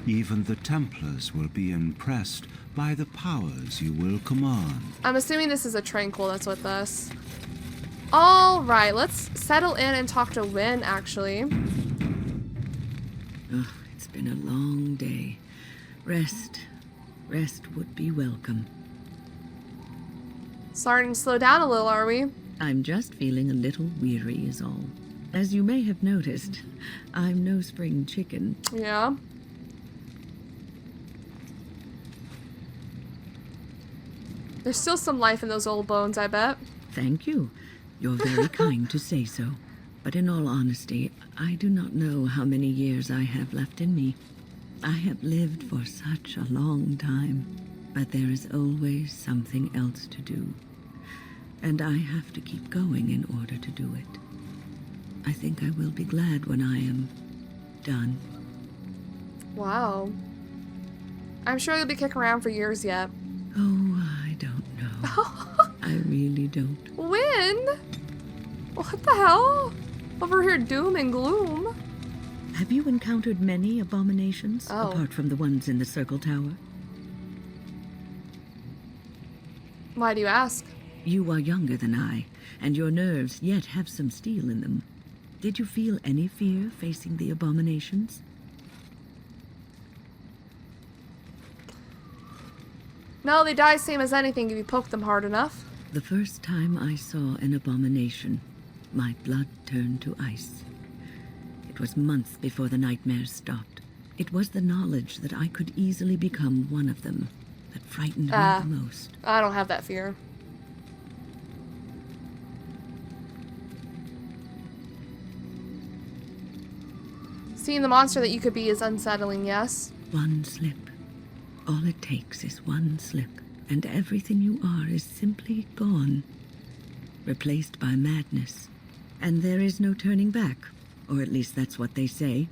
Even the Templars will be impressed by the powers you will command. I'm assuming this is a tranquil that's with us. Alright, let's settle in and talk to Wynn, actually. Oh, it's been a long day. Rest would be welcome. Starting to slow down a little, are we? I'm just feeling a little weary is all. As you may have noticed, I'm no spring chicken. Yeah. There's still some life in those old bones, I bet. Thank you. You're very kind to say so. But in all honesty, I do not know how many years I have left in me. I have lived for such a long time, but there is always something else to do. And I have to keep going in order to do it. I think I will be glad when I am done. Wow. I'm sure you'll be kicking around for years yet. Oh, I don't know. I really don't. Wynn? What the hell? Over here doom and gloom. Have you encountered many abominations, Oh. apart from the ones in the Circle Tower? Why do you ask? You are younger than I, and your nerves yet have some steel in them. Did you feel any fear facing the abominations? No, they die same as anything if you poke them hard enough. The first time I saw an abomination, my blood turned to ice. It was months before the nightmares stopped. It was the knowledge that I could easily become one of them that frightened me the most. I don't have that fear. Seeing the monster that you could be is unsettling, yes? One slip. All it takes is one slip, and everything you are is simply gone. Replaced by madness. And there is no turning back. Or at least that's what they say.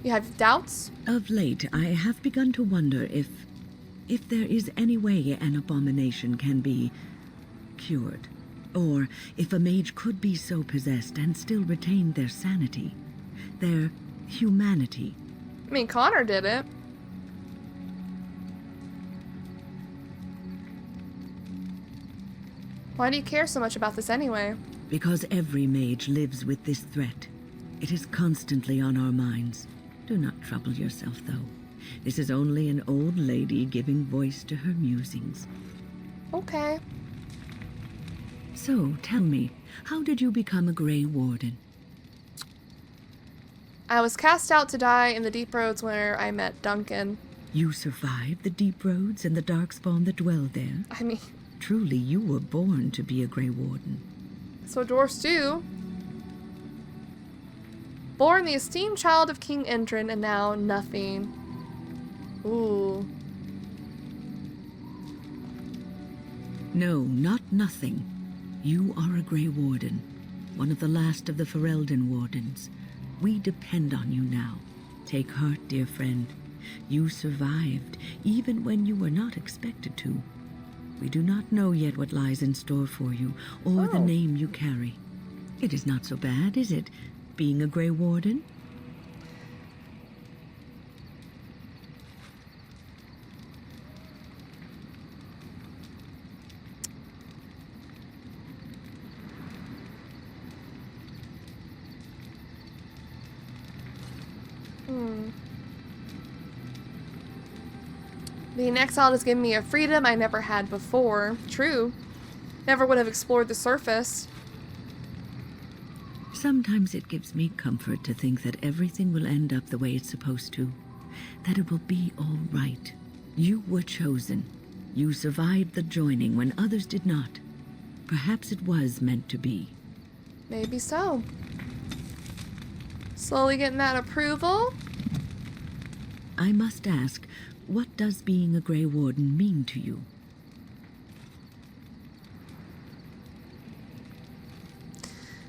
You have doubts? Of late, I have begun to wonder if there is any way an abomination can be cured. Or if a mage could be so possessed and still retain their sanity, their humanity. I mean, Connor did it. Why do you care so much about this anyway? Because every mage lives with this threat. It is constantly on our minds. Do not trouble yourself, though. This is only an old lady giving voice to her musings. Okay. So, tell me, how did you become a Grey Warden? I was cast out to die in the deep roads where I met Duncan. You survived the deep roads and the darkspawn that dwell there? I mean... Truly, you were born to be a Grey Warden. That's what dwarfs do. Born the esteemed child of King Endrin, and now nothing. Ooh. No, not nothing. You are a Grey Warden, one of the last of the Ferelden Wardens. We depend on you now. Take heart, dear friend. You survived, even when you were not expected to. We do not know yet what lies in store for you, or the name you carry. It is not so bad, is it? being a Grey Warden? Being exiled has given me a freedom I never had before. True. Never would have explored the surface. Sometimes it gives me comfort to think that everything will end up the way it's supposed to. That it will be all right. You were chosen. You survived the joining when others did not. Perhaps it was meant to be. Maybe so. Slowly getting that approval. I must ask, what does being a Grey Warden mean to you?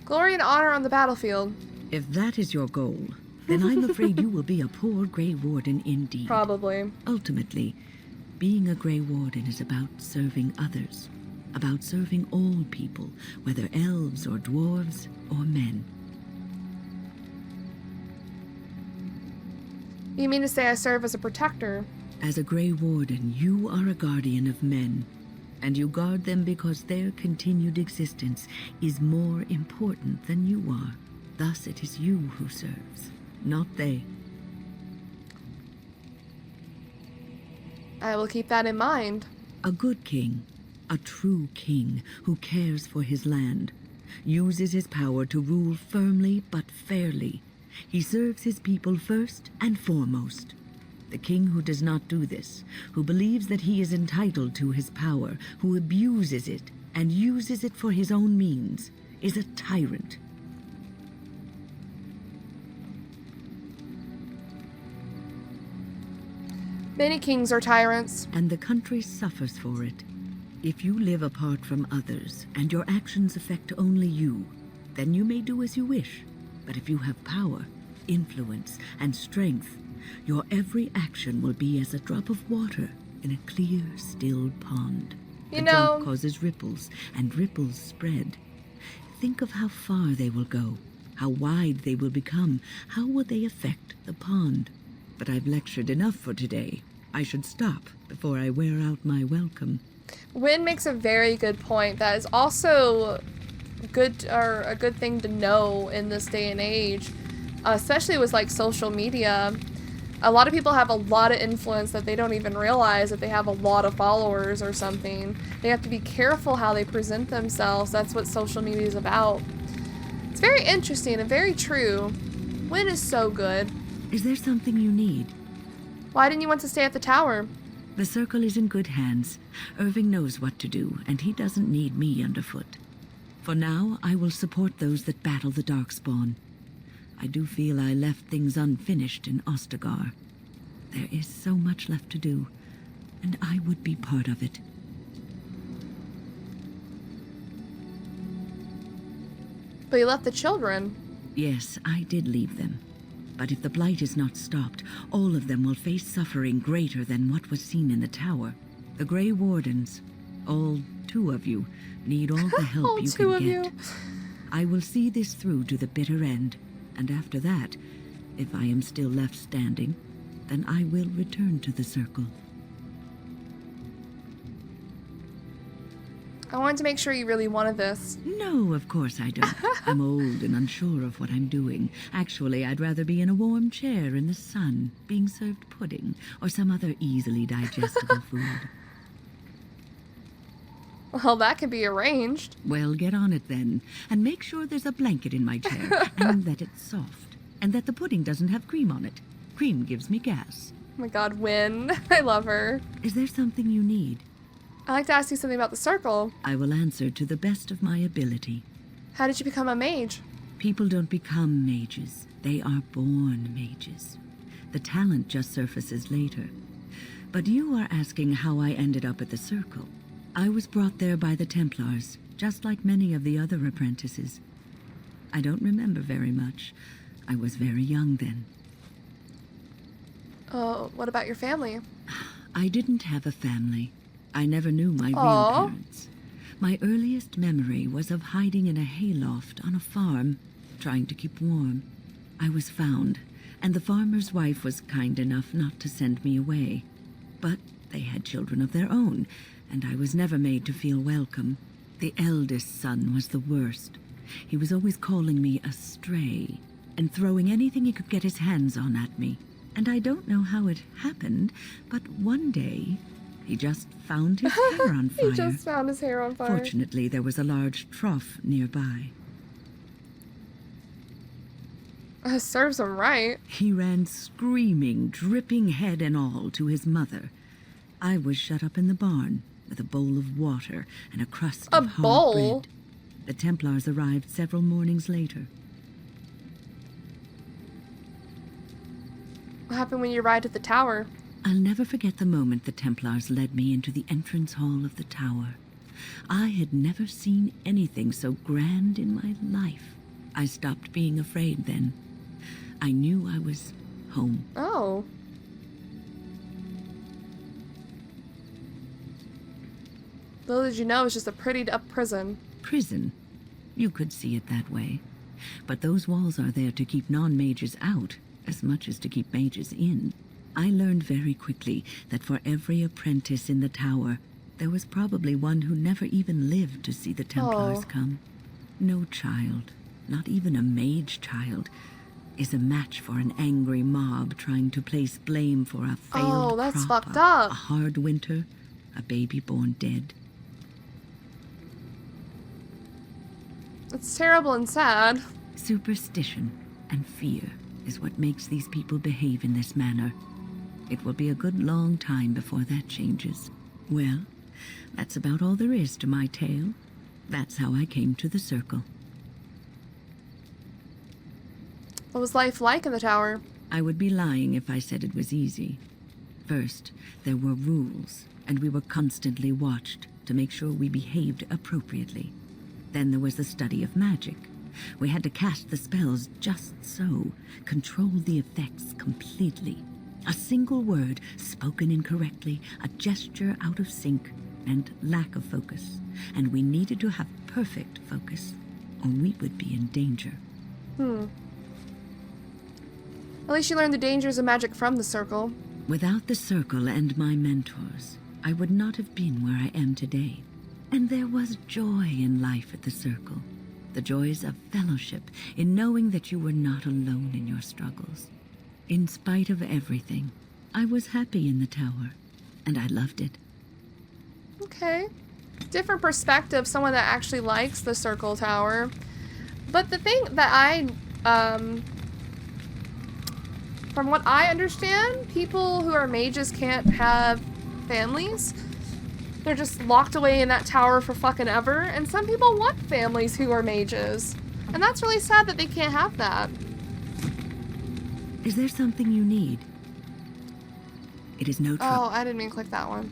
Glory and honor on the battlefield. If that is your goal, then I'm afraid you will be a poor Grey Warden indeed. Probably. Ultimately, being a Grey Warden is about serving others, about serving all people, whether elves or dwarves or men. You mean to say I serve as a protector? As a Grey Warden, you are a guardian of men, and you guard them because their continued existence is more important than you are. Thus it is you who serves, not they. I will keep that in mind. A good king, a true king who cares for his land, uses his power to rule firmly but fairly. He serves his people first and foremost. The king who does not do this, who believes that he is entitled to his power, who abuses it and uses it for his own means, is a tyrant. Many kings are tyrants. And the country suffers for it. If you live apart from others, and your actions affect only you, then you may do as you wish. But if you have power, influence, and strength, your every action will be as a drop of water in a clear, still pond. You a know, drop causes ripples, and ripples spread. Think of how far they will go, how wide they will become, how will they affect the pond. But I've lectured enough for today. I should stop before I wear out my welcome. Wynn makes a very good point. That is also good, or a good thing to know in this day and age, especially with like social media. A lot of people have a lot of influence that they don't even realize that they have a lot of followers or something. They have to be careful how they present themselves. That's what social media is about. It's very interesting and very true. Wynn is so good. Is there something you need? Why didn't you want to stay at the tower? The circle is in good hands. Irving knows what to do, and he doesn't need me underfoot. For now, I will support those that battle the Darkspawn. I do feel I left things unfinished in Ostagar. There is so much left to do, and I would be part of it. But you left the children. Yes, I did leave them. But if the blight is not stopped, all of them will face suffering greater than what was seen in the tower. The Grey Wardens, all 2 of you, need all the help you can get. I will see this through to the bitter end, and after that, if I am still left standing, then I will return to the circle. I wanted to make sure you really wanted this. No, of course I don't. I'm old and unsure of what I'm doing. Actually, I'd rather be in a warm chair in the sun, being served pudding or some other easily digestible food. Well, that can be arranged. Well, get on it then, and make sure there's a blanket in my chair, and that it's soft, and that the pudding doesn't have cream on it. Cream gives me gas. Oh my god, Wynn. I love her. Is there something you need? I'd like to ask you something about the circle. I will answer to the best of my ability. How did you become a mage? People don't become mages. They are born mages. The talent just surfaces later. But you are asking how I ended up at the circle. I was brought there by the Templars, just like many of the other apprentices. I don't remember very much. I was very young then. Oh, what about your family? I didn't have a family. I never knew my real parents. My earliest memory was of hiding in a hayloft on a farm. trying to keep warm. I was found, and the farmer's wife was kind enough not to send me away. But they had children of their own, and I was never made to feel welcome. The eldest son was the worst. He was always calling me a stray, and throwing anything he could get his hands on at me. And I don't know how it happened, but one day, he just found his hair on fire. He just found his hair on fire. Fortunately, there was a large trough nearby. Serves him right. He ran screaming, dripping head and all, to his mother. I was shut up in the barn with a bowl of water and a crust of hard bread. The Templars arrived several mornings later. What happened when you arrived at the tower? I'll never forget the moment the Templars led me into the entrance hall of the tower. I had never seen anything so grand in my life. I stopped being afraid then. I knew I was home. Oh. Little did you know, it's just a prettied up prison. Prison? You could see it that way. But those walls are there to keep non-mages out, as much as to keep mages in. I learned very quickly that for every apprentice in the tower, there was probably one who never even lived to see the Templars come. No child, not even a mage child, is a match for an angry mob trying to place blame for a failed that's crop, fucked up. a hard winter, a baby born dead. It's terrible and sad. Superstition and fear is what makes these people behave in this manner. It will be a good long time before that changes. Well, that's about all there is to my tale. That's how I came to the Circle. What was life like in the tower? I would be lying if I said it was easy. First, there were rules, and we were constantly watched to make sure we behaved appropriately. Then there was the study of magic. We had to cast the spells just so, control the effects completely. A single word spoken incorrectly, a gesture out of sync, and lack of focus. And we needed to have perfect focus, or we would be in danger. At least you learned the dangers of magic from the Circle. Without the Circle and my mentors, I would not have been where I am today. And there was joy in life at the Circle. The joys of fellowship, in knowing that you were not alone in your struggles. In spite of everything, I was happy in the tower, and I loved it. Okay. Different perspective, someone that actually likes the Circle Tower. But the thing that from what I understand, people who are mages can't have families. They're just locked away in that tower for fucking ever. And some people want families who are mages. And that's really sad that they can't have that. Is there something you need? It is no trouble. Oh, I didn't mean to click that one.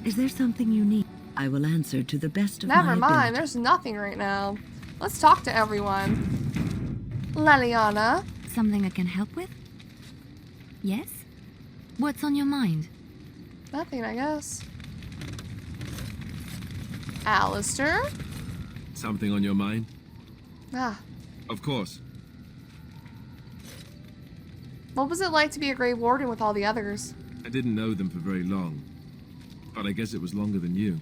Is there something you need? I will answer to the best of my ability. Never mind, there's nothing right now. Let's talk to everyone. Leliana. Something I can help with? Yes? What's on your mind? Nothing, I guess. Alistair? Something on your mind? Ah. Of course. What was it like to be a Grey Warden with all the others? I didn't know them for very long. But I guess it was longer than you.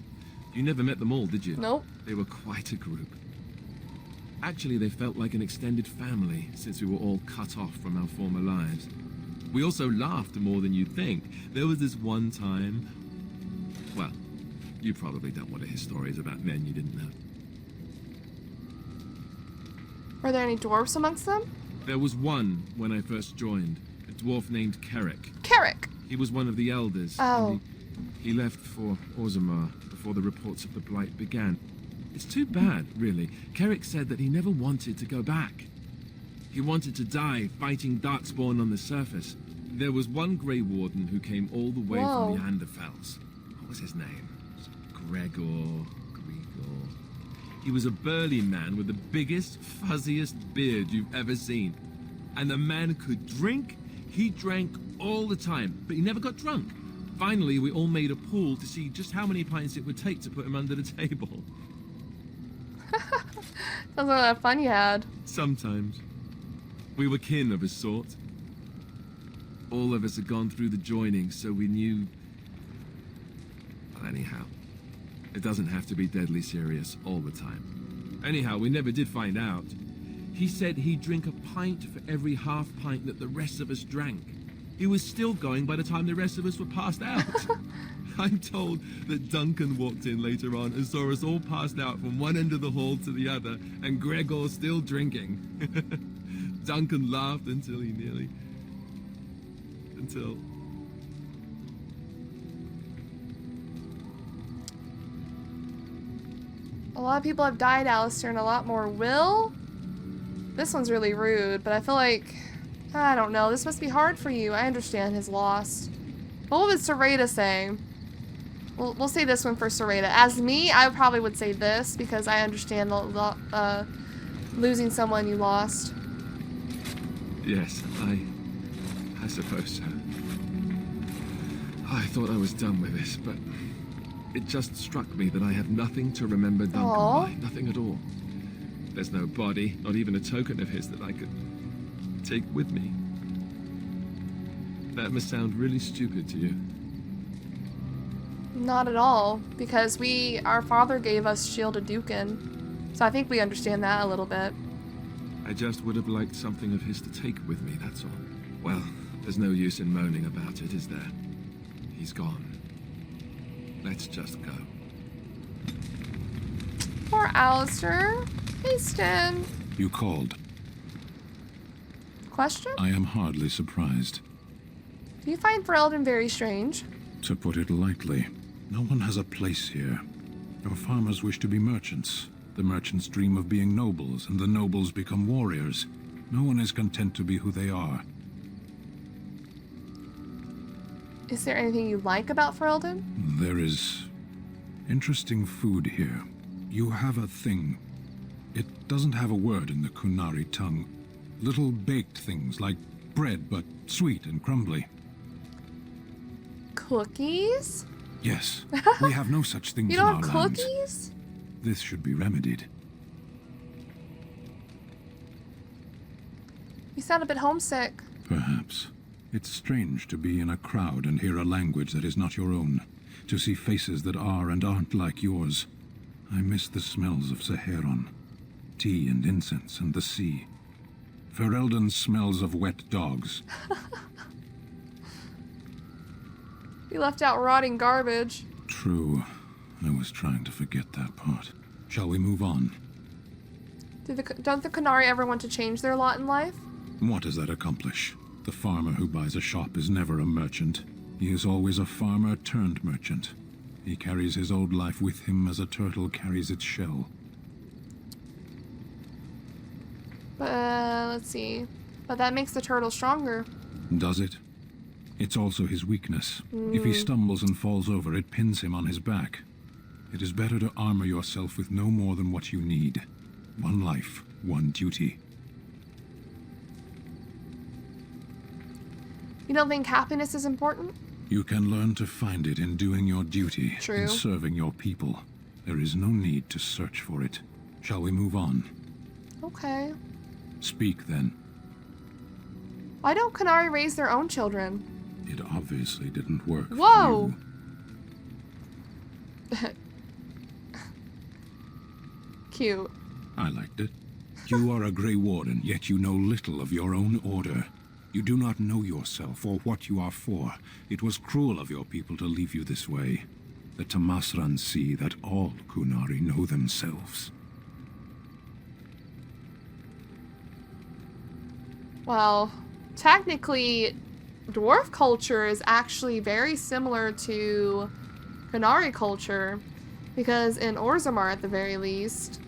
You never met them all, did you? Nope. They were quite a group. Actually, they felt like an extended family since we were all cut off from our former lives. We also laughed more than you'd think. There was this one time... Well, you probably don't want to hear stories about men you didn't know. Were there any dwarves amongst them? There was one when I first joined. A dwarf named Carrick. Carrick! He was one of the elders. Oh. He left for Orzammar before the reports of the Blight began. It's too bad, really. Carrick said that he never wanted to go back. He wanted to die fighting Darkspawn on the surface. There was one Grey Warden who came all the way from the Anderfells. What was his name? Gregor. He was a burly man with the biggest, fuzziest beard you've ever seen. And the man could drink. He drank all the time, but he never got drunk. Finally, we all made a pool to see just how many pints it would take to put him under the table. Sounds like a lot of fun you had. Sometimes. We were kin of a sort. All of us had gone through the joining, so we knew... Well, anyhow, it doesn't have to be deadly serious all the time. Anyhow, we never did find out. He said he'd drink a pint for every half pint that the rest of us drank. He was still going by the time the rest of us were passed out. I'm told that Duncan walked in later on and saw us all passed out from one end of the hall to the other, and Gregor still drinking. Duncan laughed until he nearly... until... A lot of people have died, Alistair, and a lot more will. This one's really rude, but I feel like... I don't know. This must be hard for you. I understand his loss. What would Sereda say? We'll say this one for Sereda. As me, I probably would say this, because I understand the losing someone you lost. Yes, I suppose so. I thought I was done with this, but it just struck me that I have nothing to remember Duncan by. Nothing at all. There's no body, not even a token of his that I could take with me. That must sound really stupid to you. Not at all, because our father gave us Shield of Dukin, so I think we understand that a little bit. I just would have liked something of his to take with me, that's all. Well, there's no use in moaning about it, is there? He's gone. Let's just go. Poor Alistair. Hey, Stan. You called. Question? I am hardly surprised. Do you find Ferelden very strange? To put it lightly, no one has a place here. Your farmers wish to be merchants. The merchants dream of being nobles, and the nobles become warriors. No one is content to be who they are. Is there anything you like about Ferelden? There is interesting food here. You have a thing. It doesn't have a word in the Kunari tongue. Little baked things like bread, but sweet and crumbly. Cookies? Yes. We have no such things You in our don't have lands. cookies? This should be remedied. You sound a bit homesick. Perhaps. It's strange to be in a crowd and hear a language that is not your own. To see faces that are and aren't like yours. I miss the smells of Zevran. Tea and incense and the sea. Ferelden smells of wet dogs. You left out rotting garbage. True. I was trying to forget that part. Shall we move on? Don't the Kunari ever want to change their lot in life? What does that accomplish? The farmer who buys a shop is never a merchant. He is always a farmer turned merchant. He carries his old life with him as a turtle carries its shell. But, let's see. But that makes the turtle stronger. Does it? It's also his weakness. If he stumbles and falls over, it pins him on his back. It is better to armor yourself with no more than what you need. One life, one duty. You don't think happiness is important? You can learn to find it in doing your duty. True. In serving your people. There is no need to search for it. Shall we move on? Okay. Speak then. Why don't Kunari raise their own children? It obviously didn't work. Whoa! Cute. I liked it. You are a Grey Warden, yet you know little of your own order. You do not know yourself or what you are for. It was cruel of your people to leave you this way. The Tamasran see that all Kunari know themselves. Well, technically, dwarf culture is actually very similar to Kunari culture, because in Orzammar, at the very least,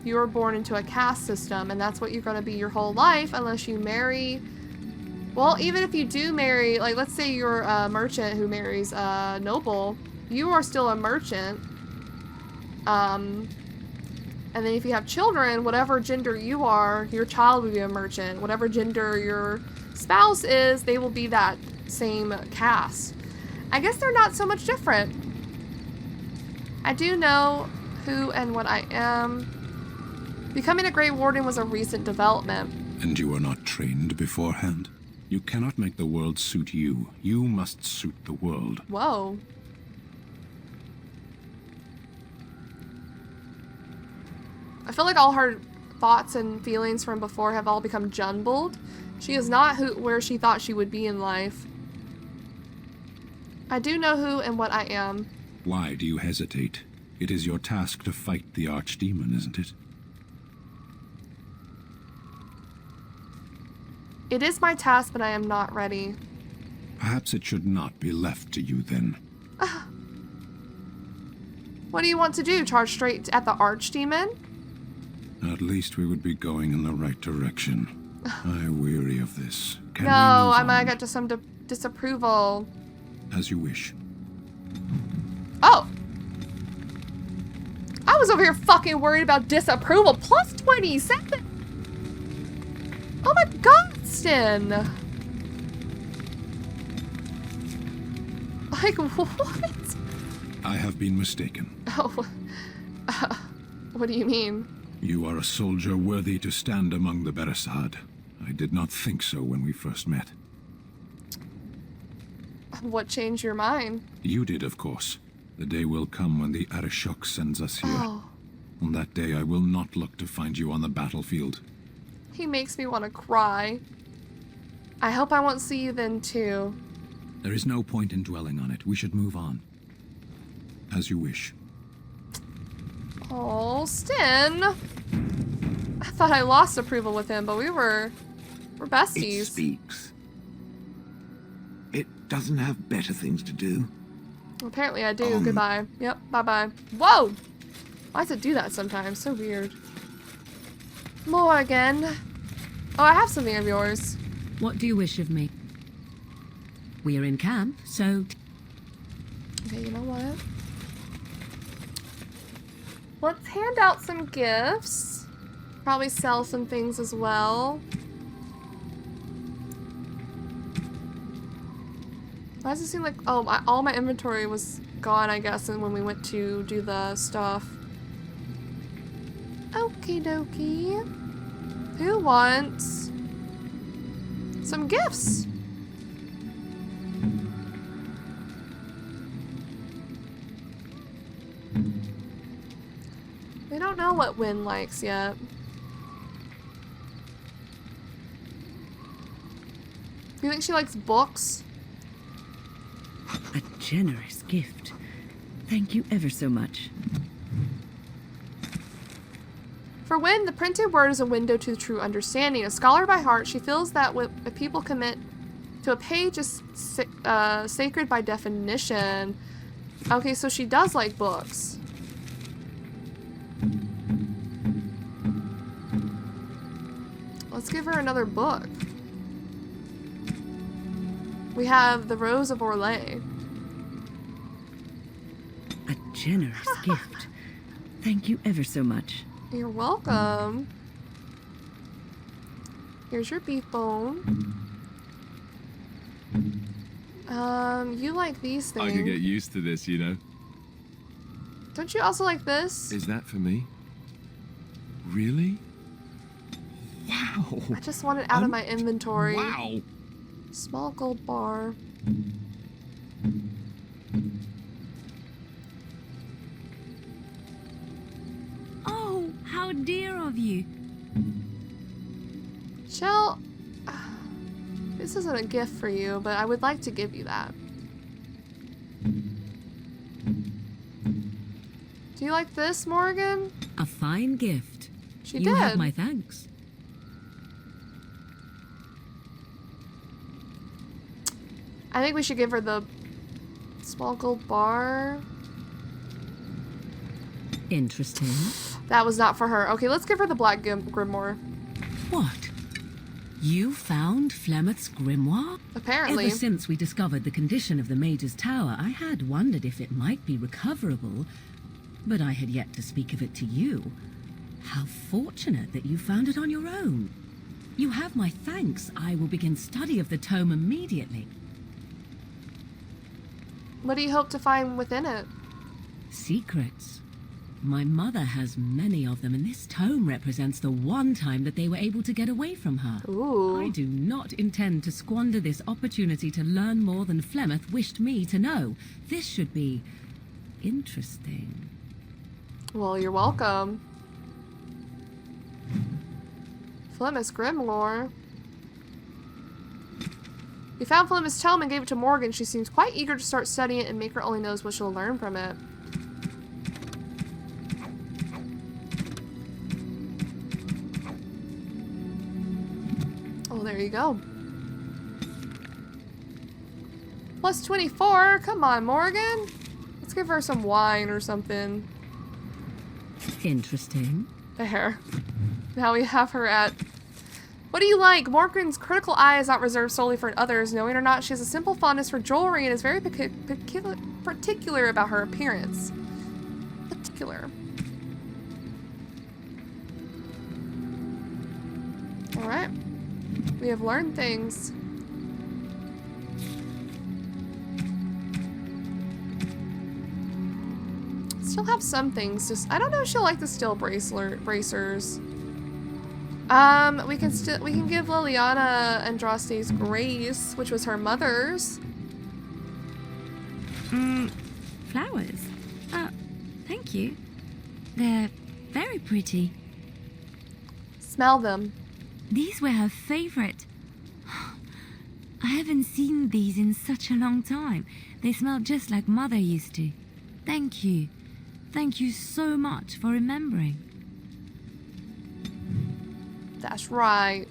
you were born into a caste system, and that's what you're going to be your whole life unless you marry. Well, even if you do marry, like, let's say you're a merchant who marries a noble, you are still a merchant. And then if you have children, whatever gender you are, your child will be a merchant. Whatever gender your spouse is, they will be that same caste. I guess they're not so much different. I do know who and what I am. Becoming a Grey Warden was a recent development. And you were not trained beforehand? You cannot make the world suit you. You must suit the world. Whoa. I feel like all her thoughts and feelings from before have all become jumbled. She is not where she thought she would be in life. I do know who and what I am. Why do you hesitate? It is your task to fight the archdemon, isn't it? It is my task, but I am not ready. Perhaps it should not be left to you then. What do you want to do? Charge straight at the archdemon? At least we would be going in the right direction. I weary of this. Can No, we move I on? might get to some disapproval. As you wish. Oh! I was over here fucking worried about disapproval. Plus 27! Oh my god, Stin! Like, what? I have been mistaken. Oh, what do you mean? You are a soldier worthy to stand among the Beresad. I did not think so when we first met. What changed your mind? You did, of course. The day will come when the Arishok sends us here. Oh, On that day, I will not look to find you on the battlefield. he makes me want to cry. I hope I won't see you then, too. There is no point in dwelling on it. We should move on. As you wish. Oh, Stin! I thought I lost approval with him, but we're besties. It speaks. It doesn't have better things to do. Apparently I do. Goodbye. Yep, bye-bye. Whoa! Why does it do that sometimes? So weird. Morgan. Oh, I have something of yours. What do you wish of me? We are in camp, so... Okay, you know what? Let's hand out some gifts. Probably sell some things as well. Why does it seem like... Oh, all my inventory was gone, I guess, and when we went to do the stuff. Okie dokie. Who wants some gifts? We don't know what Wynn likes yet. Do you think she likes books? A generous gift. Thank you ever so much. For Wynn, the printed word is a window to true understanding. A scholar by heart, she feels that if people commit to a page is sacred by definition. Okay, so she does like books. Let's give her another book. We have The Rose of Orlais. A generous gift. Thank you ever so much. You're welcome. Here's your beef bone. You like these things. I could get used to this, you know. Don't you also like this? Is that for me? Really? Wow. I just want it out of my inventory. Wow. Small gold bar. Oh, how dear of you. Shell, this isn't a gift for you, but I would like to give you that. Do you like this, Morgan? A fine gift. She you did. have my thanks. I think we should give her the small gold bar. Interesting. That was not for her. Okay, let's give her the black grimoire. What? You found Flemeth's grimoire? Apparently. Ever since we discovered the condition of the Mage's Tower, I had wondered if it might be recoverable, but I had yet to speak of it to you. How fortunate that you found it on your own. You have my thanks. I will begin study of the tome immediately. What do you hope to find within it? Secrets. My mother has many of them, and this tome represents the one time that they were able to get away from her. Ooh. I do not intend to squander this opportunity to learn more than Flemeth wished me to know. This should be interesting. Well, you're welcome. Flemeth's Grimlore. We found Flemeth's tome and gave it to Morgan. She seems quite eager to start studying it, and Maker only knows what she'll learn from it. Oh, there you go. Plus 24. Come on, Morgan. Let's give her some wine or something. Interesting. There. Now we have her at... What do you like? Morgan's critical eye is not reserved solely for others. Knowing or not, she has a simple fondness for jewelry and is very particular about her appearance. Particular. Alright. We have learned things. Still have some things. Just I don't know if she'll like the steel bracers. We can give Liliana Andraste's Grace, which was her mother's. Flowers? Thank you. They're very pretty. Smell them. These were her favorite. I haven't seen these in such a long time. They smell just like Mother used to. Thank you. Thank you so much for remembering. That's right.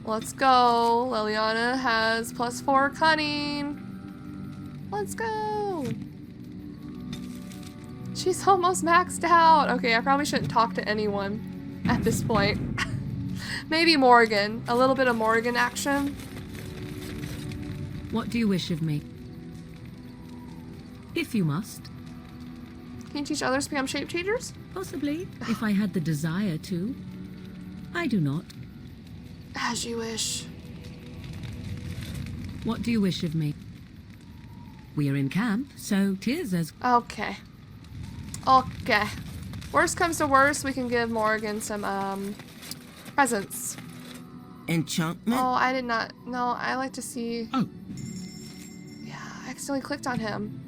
Let's go. Liliana has +4 cunning. Let's go. She's almost maxed out. Okay, I probably shouldn't talk to anyone at this point. Maybe Morgan. A little bit of Morgan action. What do you wish of me? If you must. Can you teach others to become shape changers? Possibly, if I had the desire to. I do not. As you wish. What do you wish of me? We are in camp, so 'tis as... Okay. Okay. Worst comes to worst, we can give Morgan some, presents. Enchantment? Oh, I did not... No, I like to see... Oh. Yeah, I accidentally clicked on him.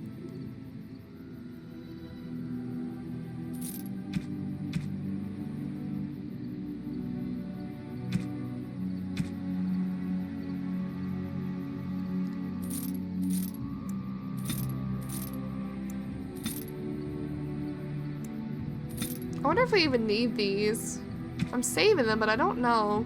I wonder if we even need these. I'm saving them, but I don't know.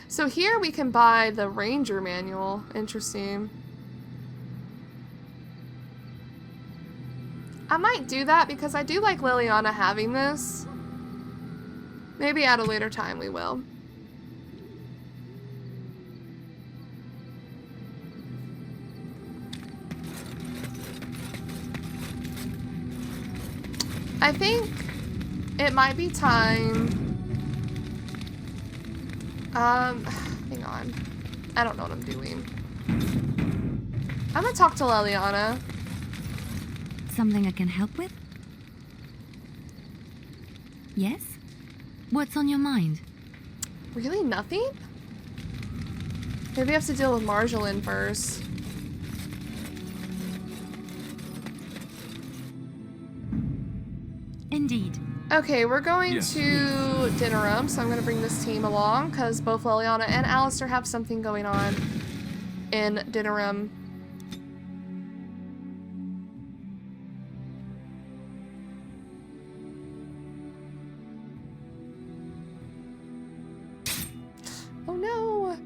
So here we can buy the Ranger manual. Interesting. I might do that because I do like Liliana having this. Maybe at a later time we will. I think it might be time. Hang on. I don't know what I'm doing. I'm gonna talk to Liliana. Something I can help with? Yes? What's on your mind? Really nothing? Maybe I have to deal with Marjolaine first. Indeed. Okay, we're going to dinner room, so I'm going to bring this team along because both Liliana and Alistair have something going on in dinner room. Oh no!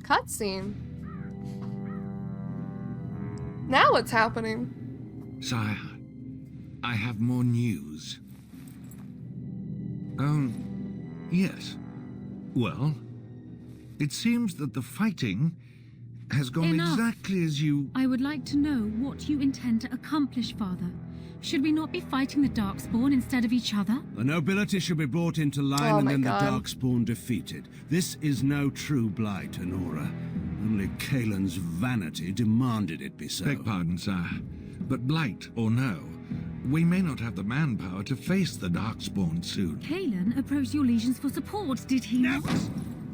Cutscene. Now what's happening? Sire, I have more news. Yes. Well, it seems that the fighting has gone Enough. exactly as you... I would like to know what you intend to accomplish, Father. Should we not be fighting the Darkspawn instead of each other? The nobility should be brought into line Oh and my then God. the Darkspawn defeated. This is no true blight, Honora. Only Kaelin's vanity demanded it be so. Beg pardon, sire. But blight or no, we may not have the manpower to face the Darkspawn soon. Kaelin approached your legions for support, did he not?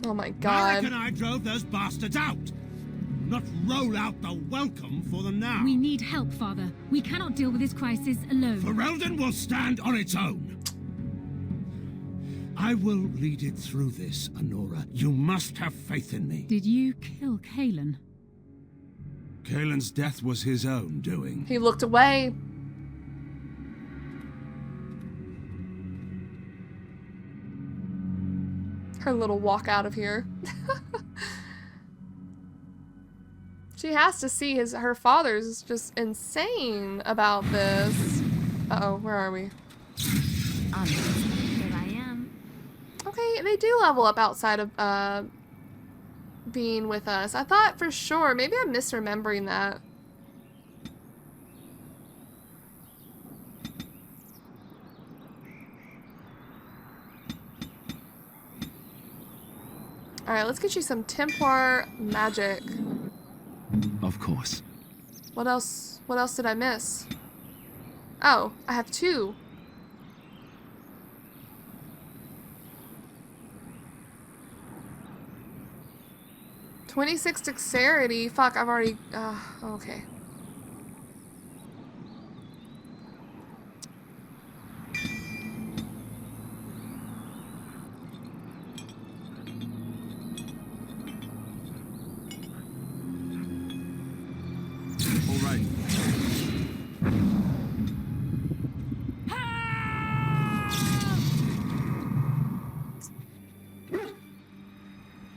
Oh my I God. reckon I drove those bastards out. Not roll out the welcome for them now. We need help, Father. We cannot deal with this crisis alone. Ferelden will stand on its own. I will lead it through this, Honora. You must have faith in me. Did you kill Kaelin? Kaelin's death was his own doing. He looked away. Her little walk out of here. She has to see her father's just insane about this. Uh-oh, where are we? Here I am. Okay, they do level up outside of being with us. I thought for sure. Maybe I'm misremembering that. Alright, let's get you some Templar magic. Of course. What else did I miss? Oh, I have 2. "26 dexterity." Fuck, I've already... okay. All right.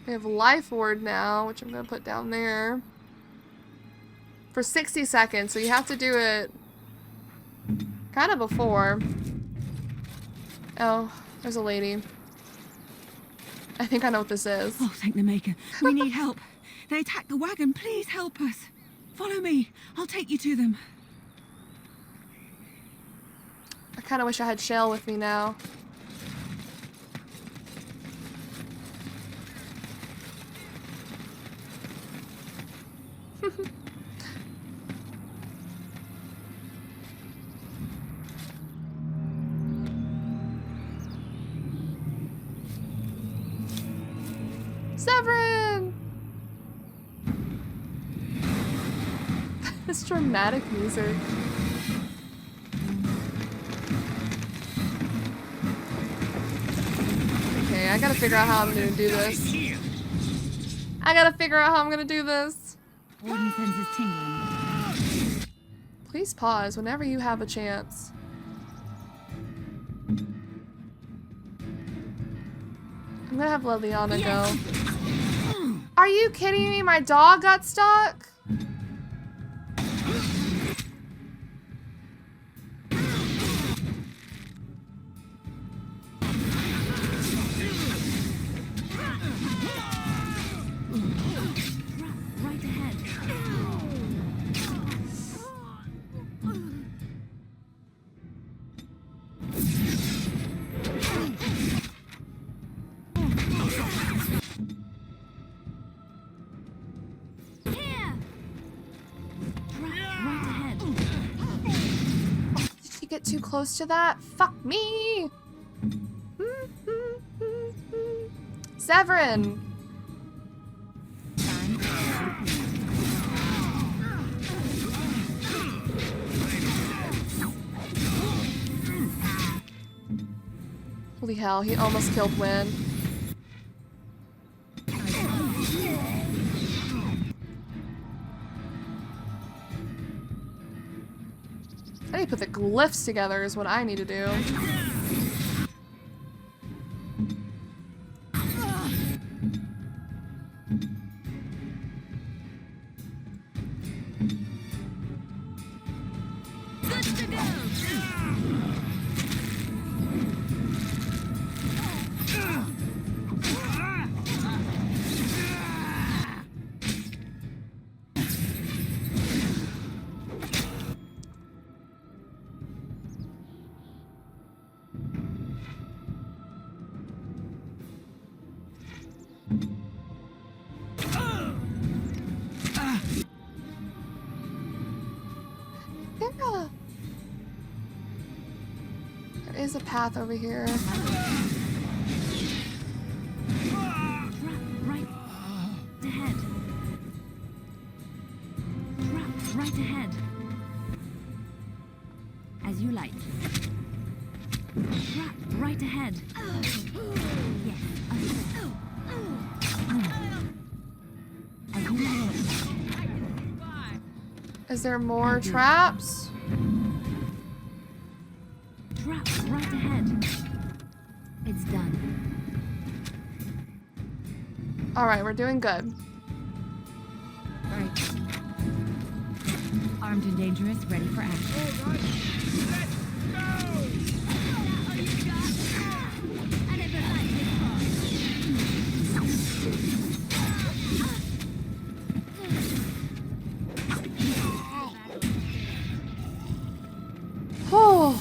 We have Life Ward now, which I'm going to put down there. For 60 seconds, so you have to do it kind of before. Oh, there's a lady. I think I know what this is. Oh, thank the Maker. We need help. They attacked the wagon. Please help us. Follow me. I'll take you to them. I kind of wish I had Shell with me now. Zevran! This dramatic music. Okay, I gotta figure out how I'm gonna do this. I gotta figure out how I'm gonna do this. Warden senses tingling. Please pause whenever you have a chance. I'm gonna have Liliana go. Are you kidding me? My dog got stuck? Right ahead. Did you get too close to that? Fuck me! Zevran! Holy hell, he almost killed Wynn. I need to put the glyphs together is what I need to do. Yeah. There is a path over here. Right ahead. Right ahead. As you like. Right ahead. Yes. As you like. Is there more traps? Trap right ahead. It's done. Alright, we're doing good. Right. Armed and dangerous, ready for action. Oh,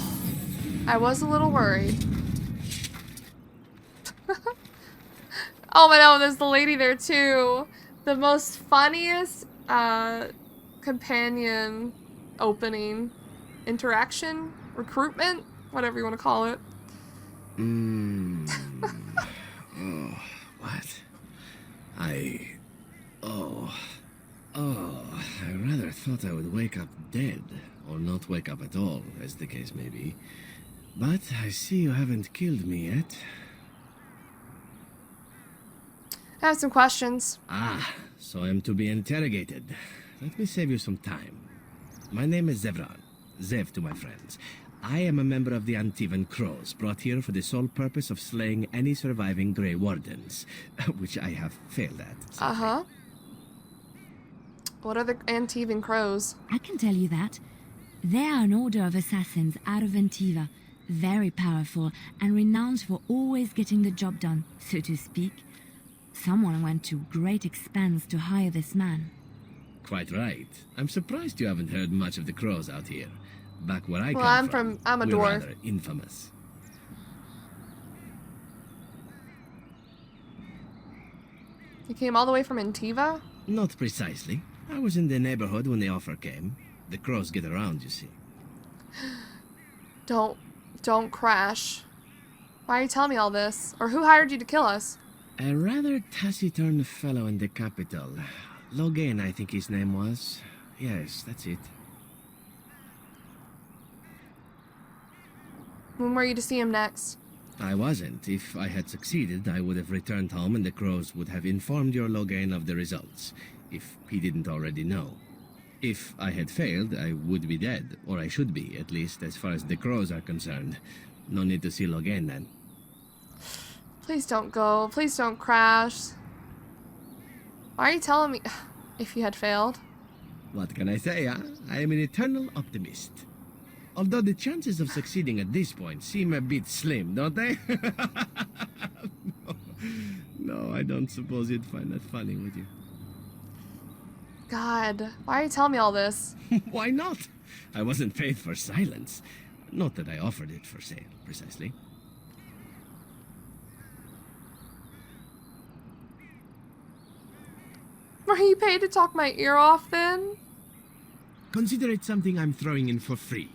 I was a little worried. Oh my god, there's the lady there too. The most funniest companion opening interaction, recruitment, whatever you want to call it. Oh, what? I rather thought I would wake up dead, or not wake up at all, as the case may be. But I see you haven't killed me yet. I have some questions. Ah, so I'm to be interrogated. Let me save you some time. My name is Zevran. Zev to my friends. I am a member of the Antivan Crows, brought here for the sole purpose of slaying any surviving Grey Wardens, which I have failed at. Uh-huh. What are the Antivan Crows? I can tell you that. They are an order of assassins out of Antiva, very powerful and renowned for always getting the job done, so to speak. Someone went to great expense to hire this man. Quite right. I'm surprised you haven't heard much of the Crows out here. Back where I Well, come I'm a we're dwarf. rather infamous. You came all the way from Antiva? Not precisely. I was in the neighborhood when the offer came. The Crows get around, you see. Don't crash. Why are you telling me all this? Or who hired you to kill us? A rather taciturn fellow in the capital. Logan, I think his name was. Yes, that's it. When were you to see him next? I wasn't. If I had succeeded, I would have returned home and the Crows would have informed your Logan of the results, if he didn't already know. If I had failed, I would be dead, or I should be, at least as far as the Crows are concerned. No need to see Logan then. Please don't go. Please don't crash. Why are you telling me if you had failed? What can I say, huh? I am an eternal optimist. Although the chances of succeeding at this point seem a bit slim, don't they? No, I don't suppose you'd find that funny, would you? God, why are you telling me all this? Why not? I wasn't paid for silence. Not that I offered it for sale, precisely. Were you paid to talk my ear off then? Consider it something I'm throwing in for free.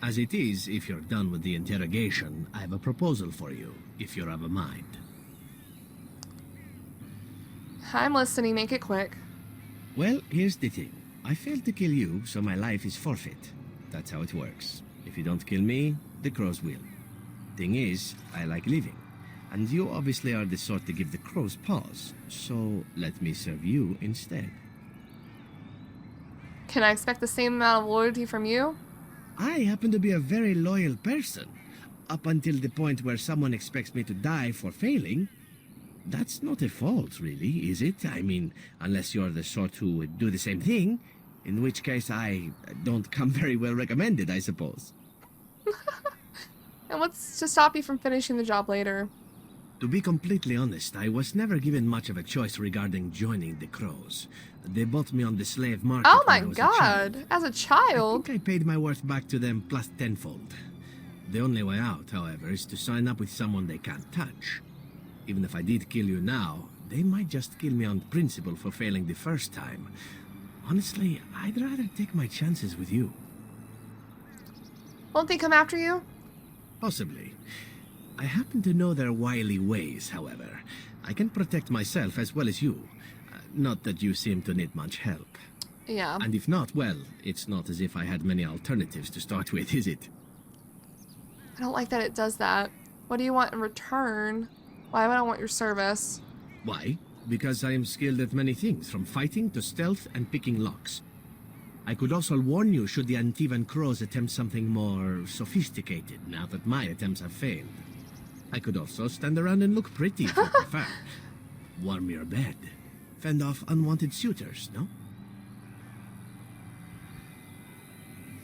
As it is, if you're done with the interrogation, I have a proposal for you, if you're of a mind. I'm listening, make it quick. Well, here's the thing. I failed to kill you, so my life is forfeit. That's how it works. If you don't kill me, the Crows will. Thing is, I like living. And you obviously are the sort to give the Crows pause. So, let me serve you instead. Can I expect the same amount of loyalty from you? I happen to be a very loyal person. Up until the point where someone expects me to die for failing. That's not a fault, really, is it? I mean, unless you're the sort who would do the same thing. In which case, I don't come very well recommended, I suppose. And what's to stop you from finishing the job later? To be completely honest, I was never given much of a choice regarding joining the Crows. They bought me on the slave market Oh my when I was god, as a child? I think I paid my worth back to them plus tenfold. The only way out, however, is to sign up with someone they can't touch. Even if I did kill you now, They might just kill me on principle for failing the first time. Honestly, I'd rather take my chances with you. Won't they come after you? Possibly. I happen to know their wily ways, however. I can protect myself as well as you. Not that you seem to need much help. Yeah. And if not, well, it's not as if I had many alternatives to start with, is it? I don't like that it does that. What do you want in return? Why would I want your service? Why? Because I am skilled at many things, from fighting to stealth and picking locks. I could also warn you should the Antivan Crows attempt something more sophisticated, now that my attempts have failed. I could also stand around and look pretty if you prefer. Warm your bed. Fend off unwanted suitors, no?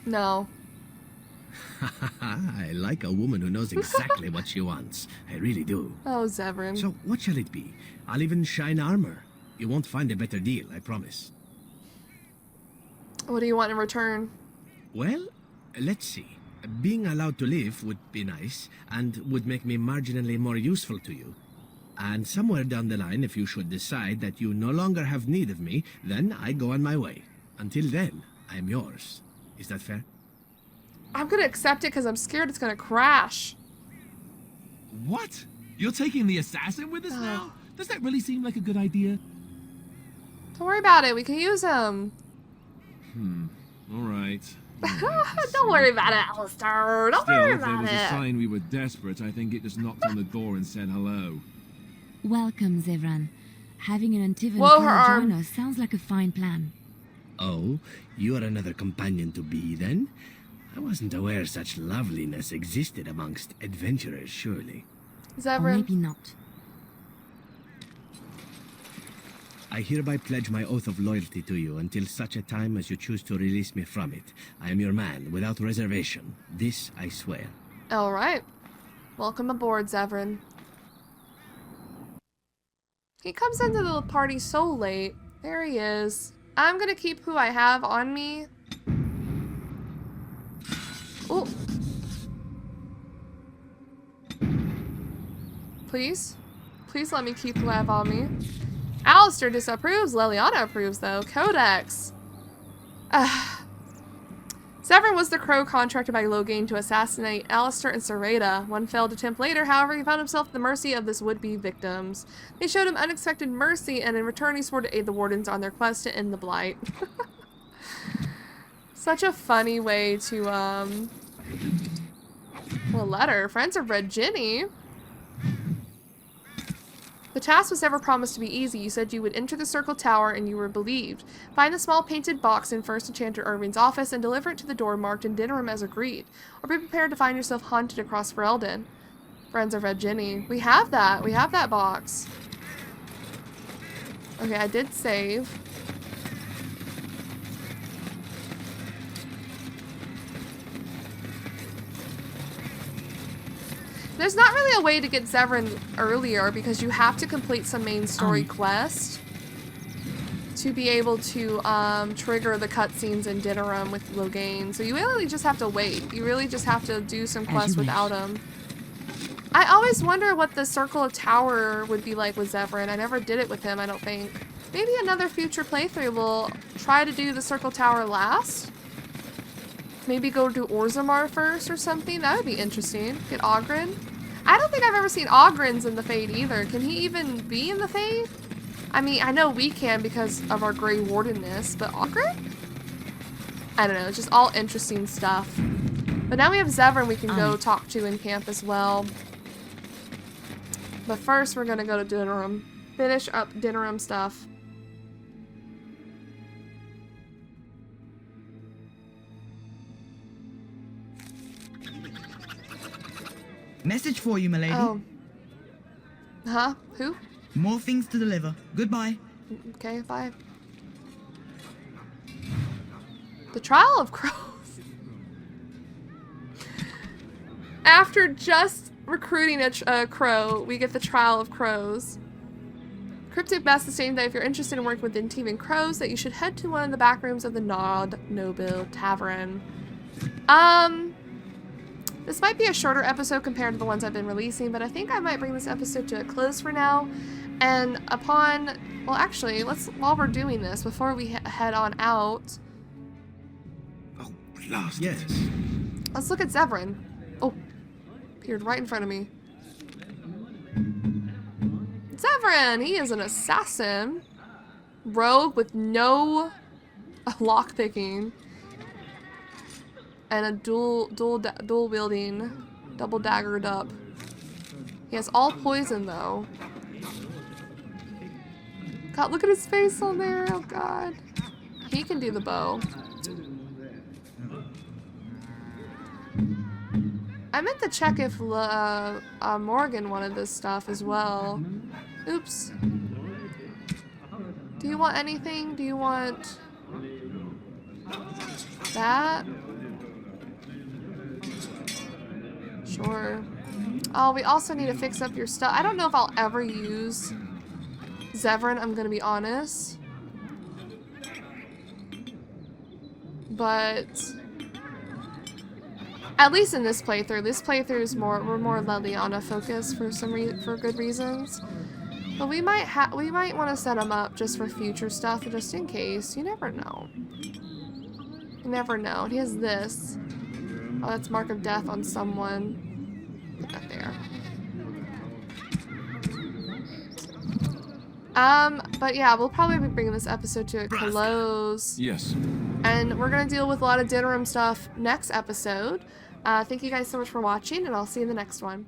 No. I like a woman who knows exactly what she wants. I really do. Oh, Zevran. So, what shall it be? I'll even shine armor. You won't find a better deal, I promise. What do you want in return? Well, let's see. Being allowed to live would be nice, and would make me marginally more useful to you. And somewhere down the line, if you should decide that you no longer have need of me, then I go on my way. Until then, I am yours. Is that fair? I'm gonna accept it because I'm scared it's gonna crash. What? You're taking the assassin with us now? Does that really seem like a good idea? Don't worry about it. We can use him. All right. Don't worry about it, Alistair. Don't worry Still, if there about was a it. sign we were desperate, I think it just knocked on the door and said hello. Welcome, Zevran. Having an Antivan Whoa, her Crow arm. join us sounds like a fine plan. Oh, you are another companion to be, then? I wasn't aware such loveliness existed amongst adventurers, surely. Zevran. Or maybe not. I hereby pledge my oath of loyalty to you until such a time as you choose to release me from it. I am your man, without reservation. This I swear. All right. Welcome aboard, Zevran. He comes into the party so late. There he is. I'm gonna keep who I have on me. Oh. Please? Please let me keep who I have on me. Alistair disapproves. Leliana approves, though. Codex. Zevran was the crow contracted by Loghain to assassinate Alistair and Sereda. One failed attempt later, however, he found himself at the mercy of his would-be victims. They showed him unexpected mercy, and in return he swore to aid the Wardens on their quest to end the Blight. Such a funny way to, well, letter. Friends have read Ginny. The task was never promised to be easy. You said you would enter the Circle Tower and you were believed. Find the small painted box in First Enchanter Irving's office and deliver it to the door marked in Dinnerum as agreed. Or be prepared to find yourself haunted across Ferelden. Friends of Red Ginny. We have that. We have that box. Okay, I did save. There's not really a way to get Zevran earlier because you have to complete some main story quest to be able to trigger the cutscenes in Dinnerum with Loghain. So you really just have to wait. You really just have to do some quests without him. I always wonder what the Circle of Tower would be like with Zevran. I never did it with him, I don't think. Maybe another future playthrough will try to do the Circle Tower last. Maybe go to Orzammar first or something. That would be interesting. Get Oghren. I don't think I've ever seen Oghrens in the Fade either. Can he even be in the Fade? I mean, I know we can because of our Grey Wardenness, but Oghren? I don't know. It's just all interesting stuff. But now we have Zevran we can go talk to in camp as well. But first, we're going to go to Dinnerum. Finish up Dinnerum stuff. Message for you, my lady. Oh. Huh? Who? More things to deliver. Goodbye. Okay, bye. The Trial of Crows. After just recruiting a crow, we get the Trial of Crows. Cryptic Best is saying that if you're interested in working with Antivan Crows, that you should head to one of the back rooms of the Nod Nobil Tavern. This might be a shorter episode compared to the ones I've been releasing, but I think I might bring this episode to a close for now. And upon, well, actually, while we're doing this, before we head on out. Oh, blast. Yes. Let's look at Zevran. Oh, appeared right in front of me. Zevran, he is an assassin. Rogue with no lockpicking. And a dual wielding, double daggered up. He has all poison though. God, look at his face on there. Oh God. He can do the bow. I meant to check if Morgan wanted this stuff as well. Oops. Do you want anything? Do you want that? Sure. Oh, we also need to fix up your stuff. I don't know if I'll ever use Zevran, I'm gonna be honest. But at least in this playthrough is we're more Leliana focused for good reasons. But we might want to set him up just for future stuff, just in case. You never know. You never know. He has this. Oh, that's Mark of Death on someone. Put that there. But yeah, we'll probably be bringing this episode to a close. Yes. And we're gonna deal with a lot of dinner room stuff next episode. Thank you guys so much for watching, and I'll see you in the next one.